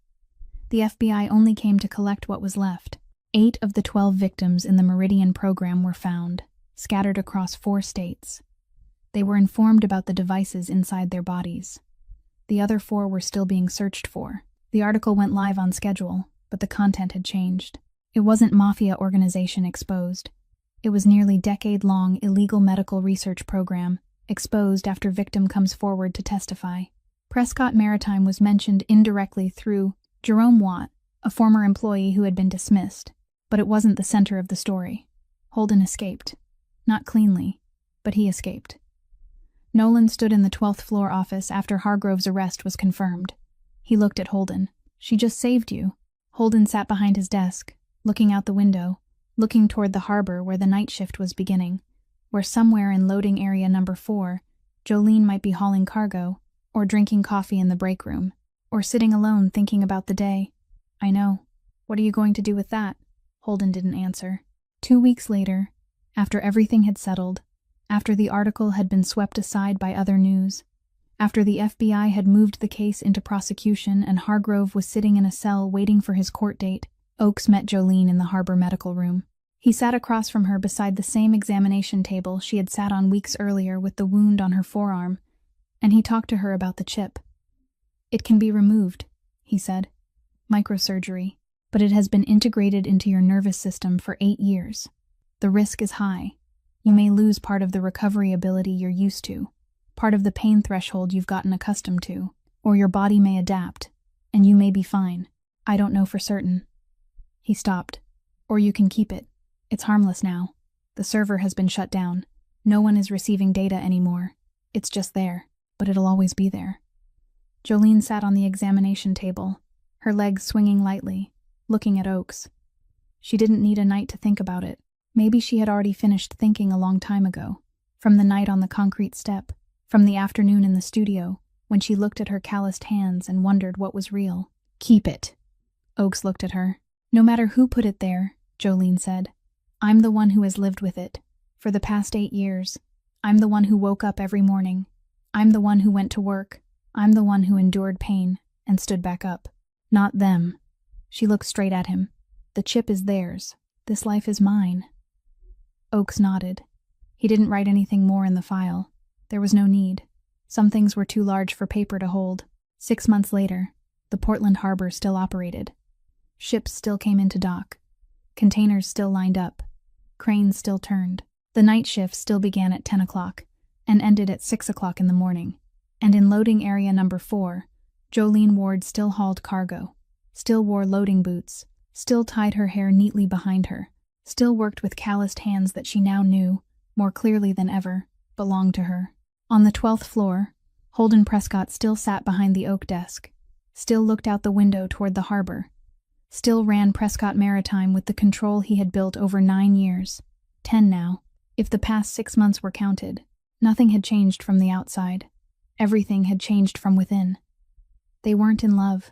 The FBI only came to collect what was left. 8 of the 12 victims in the Meridian program were found, scattered across 4 states. They were informed about the devices inside their bodies. The other 4 were still being searched for. The article went live on schedule, but the content had changed. It wasn't Mafia organization exposed. It was nearly decade-long illegal medical research program, exposed after victim comes forward to testify. Prescott Maritime was mentioned indirectly through Jerome Watt, a former employee who had been dismissed, but it wasn't the center of the story. Holden escaped. Not cleanly, but he escaped. Nolan stood in the 12th floor office after Hargrove's arrest was confirmed. He looked at Holden. "She just saved you." Holden sat behind his desk, looking out the window, looking toward the harbor where the night shift was beginning, where somewhere in loading area number 4, Jolene might be hauling cargo, or drinking coffee in the break room, or sitting alone thinking about the day. "I know. What are you going to do with that?" Holden didn't answer. 2 weeks later, after everything had settled, after the article had been swept aside by other news, after the FBI had moved the case into prosecution and Hargrove was sitting in a cell waiting for his court date, Oakes met Jolene in the harbor medical room. He sat across from her beside the same examination table she had sat on weeks earlier with the wound on her forearm, and he talked to her about the chip. "It can be removed," he said. "Microsurgery, but it has been integrated into your nervous system for 8 years. The risk is high. You may lose part of the recovery ability you're used to, part of the pain threshold you've gotten accustomed to, or your body may adapt, and you may be fine. I don't know for certain." He stopped. "Or you can keep it. It's harmless now. The server has been shut down. No one is receiving data anymore. It's just there, but it'll always be there." Jolene sat on the examination table, her legs swinging lightly, looking at Oakes. She didn't need a night to think about it. Maybe she had already finished thinking a long time ago, from the night on the concrete step, from the afternoon in the studio, when she looked at her calloused hands and wondered what was real. "Keep it." Oakes looked at her. "No matter who put it there," Jolene said. "I'm the one who has lived with it. For the past 8 years. I'm the one who woke up every morning. I'm the one who went to work. I'm the one who endured pain and stood back up. Not them." She looked straight at him. "The chip is theirs. This life is mine." Oakes nodded. He didn't write anything more in the file. There was no need. Some things were too large for paper to hold. 6 months later, the Portland harbor still operated. Ships still came into dock. Containers still lined up. Cranes still turned. The night shift still began at 10 o'clock and ended at 6 o'clock in the morning. And in loading area number 4, Jolene Ward still hauled cargo, still wore loading boots, still tied her hair neatly behind her, still worked with calloused hands that she now knew, more clearly than ever, belonged to her. On the 12th floor, Holden Prescott still sat behind the oak desk, still looked out the window toward the harbor, still ran Prescott Maritime with the control he had built over 9 years, 10 now, if the past 6 months were counted. Nothing had changed from the outside. Everything had changed from within. They weren't in love.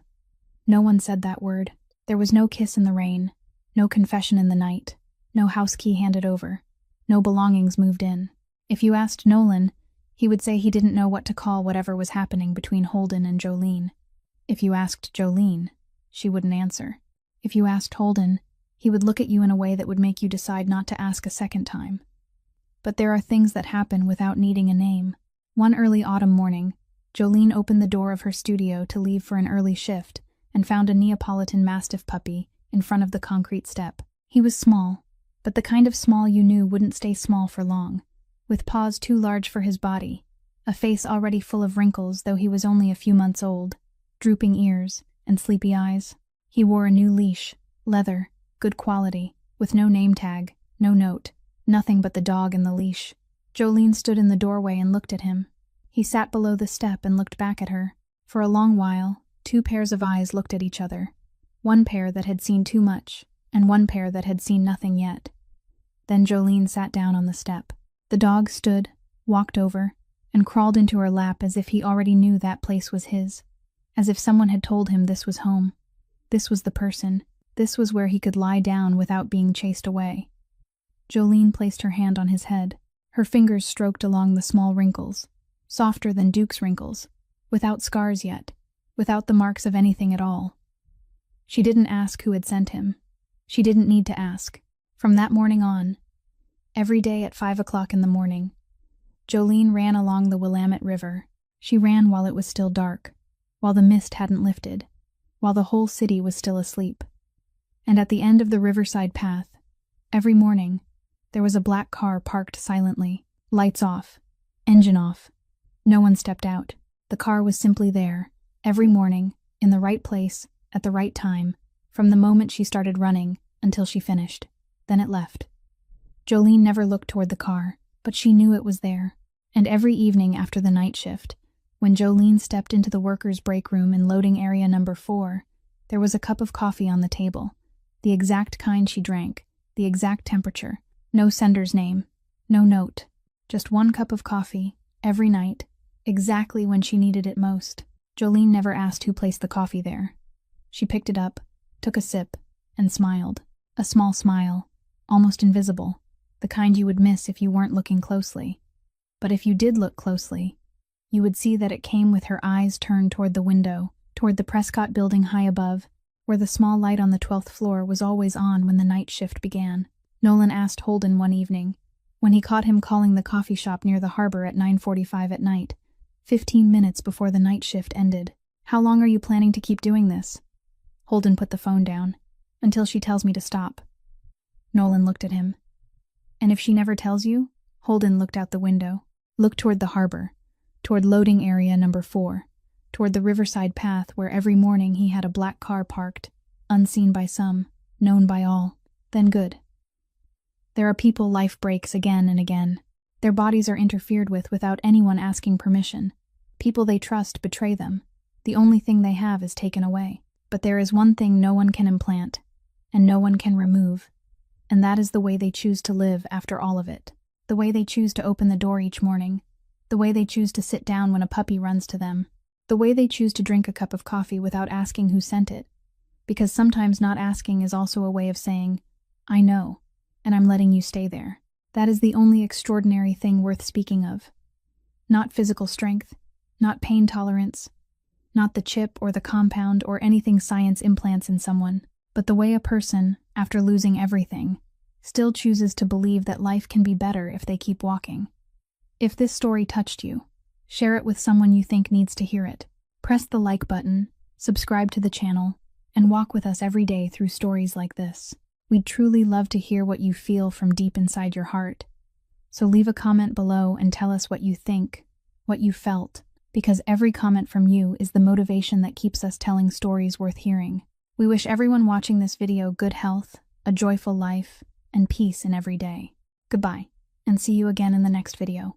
No one said that word. There was no kiss in the rain, no confession in the night, no house key handed over, no belongings moved in. If you asked Nolan, he would say he didn't know what to call whatever was happening between Holden and Jolene. If you asked Jolene, she wouldn't answer. If you asked Holden, he would look at you in a way that would make you decide not to ask a second time. But there are things that happen without needing a name. One early autumn morning, Jolene opened the door of her studio to leave for an early shift and found a Neapolitan Mastiff puppy in front of the concrete step. He was small, but the kind of small you knew wouldn't stay small for long, with paws too large for his body, a face already full of wrinkles though he was only a few months old, drooping ears, and sleepy eyes. He wore a new leash, leather, good quality, with no name tag, no note, nothing but the dog and the leash. Jolene stood in the doorway and looked at him. He sat below the step and looked back at her. For a long while, 2 pairs of eyes looked at each other. One pair that had seen too much, and one pair that had seen nothing yet. Then Jolene sat down on the step. The dog stood, walked over, and crawled into her lap as if he already knew that place was his. As if someone had told him this was home. This was the person. This was where he could lie down without being chased away. Jolene placed her hand on his head. Her fingers stroked along the small wrinkles, softer than Duke's wrinkles, without scars yet, without the marks of anything at all. She didn't ask who had sent him. She didn't need to ask. From that morning on, every day at 5 o'clock in the morning, Jolene ran along the Willamette River. She ran while it was still dark, while the mist hadn't lifted, while the whole city was still asleep. And at the end of the riverside path, every morning, there was a black car parked silently, lights off, engine off. No one stepped out. The car was simply there, every morning, in the right place, at the right time, from the moment she started running until she finished. Then it left. Jolene never looked toward the car, but she knew it was there. And every evening after the night shift, when Jolene stepped into the workers' break room in loading area number 4, there was a cup of coffee on the table, the exact kind she drank, the exact temperature. No sender's name, no note, just 1 cup of coffee, every night, exactly when she needed it most. Jolene never asked who placed the coffee there. She picked it up, took a sip, and smiled. A small smile, almost invisible, the kind you would miss if you weren't looking closely. But if you did look closely, you would see that it came with her eyes turned toward the window, toward the Prescott building high above, where the small light on the 12th floor was always on when the night shift began. Nolan asked Holden one evening, when he caught him calling the coffee shop near the harbor at 9:45 at night, 15 minutes before the night shift ended, "How long are you planning to keep doing this?" Holden put the phone down. "Until she tells me to stop." Nolan looked at him. "And if she never tells you?" Holden looked out the window, looked toward the harbor, toward loading area number 4, toward the riverside path where every morning he had a black car parked, unseen by some, known by all. Then good. There are people life breaks again and again. Their bodies are interfered with without anyone asking permission. People they trust betray them. The only thing they have is taken away. But there is one thing no one can implant, and no one can remove, and that is the way they choose to live after all of it. The way they choose to open the door each morning. The way they choose to sit down when a puppy runs to them. The way they choose to drink a cup of coffee without asking who sent it. Because sometimes not asking is also a way of saying, "I know, and I'm letting you stay there." That is the only extraordinary thing worth speaking of. Not physical strength, not pain tolerance, not the chip or the compound or anything science implants in someone, but the way a person, after losing everything, still chooses to believe that life can be better if they keep walking. If this story touched you, share it with someone you think needs to hear it. Press the like button, subscribe to the channel, and walk with us every day through stories like this. We'd truly love to hear what you feel from deep inside your heart. So leave a comment below and tell us what you think, what you felt, because every comment from you is the motivation that keeps us telling stories worth hearing. We wish everyone watching this video good health, a joyful life, and peace in every day. Goodbye, and see you again in the next video.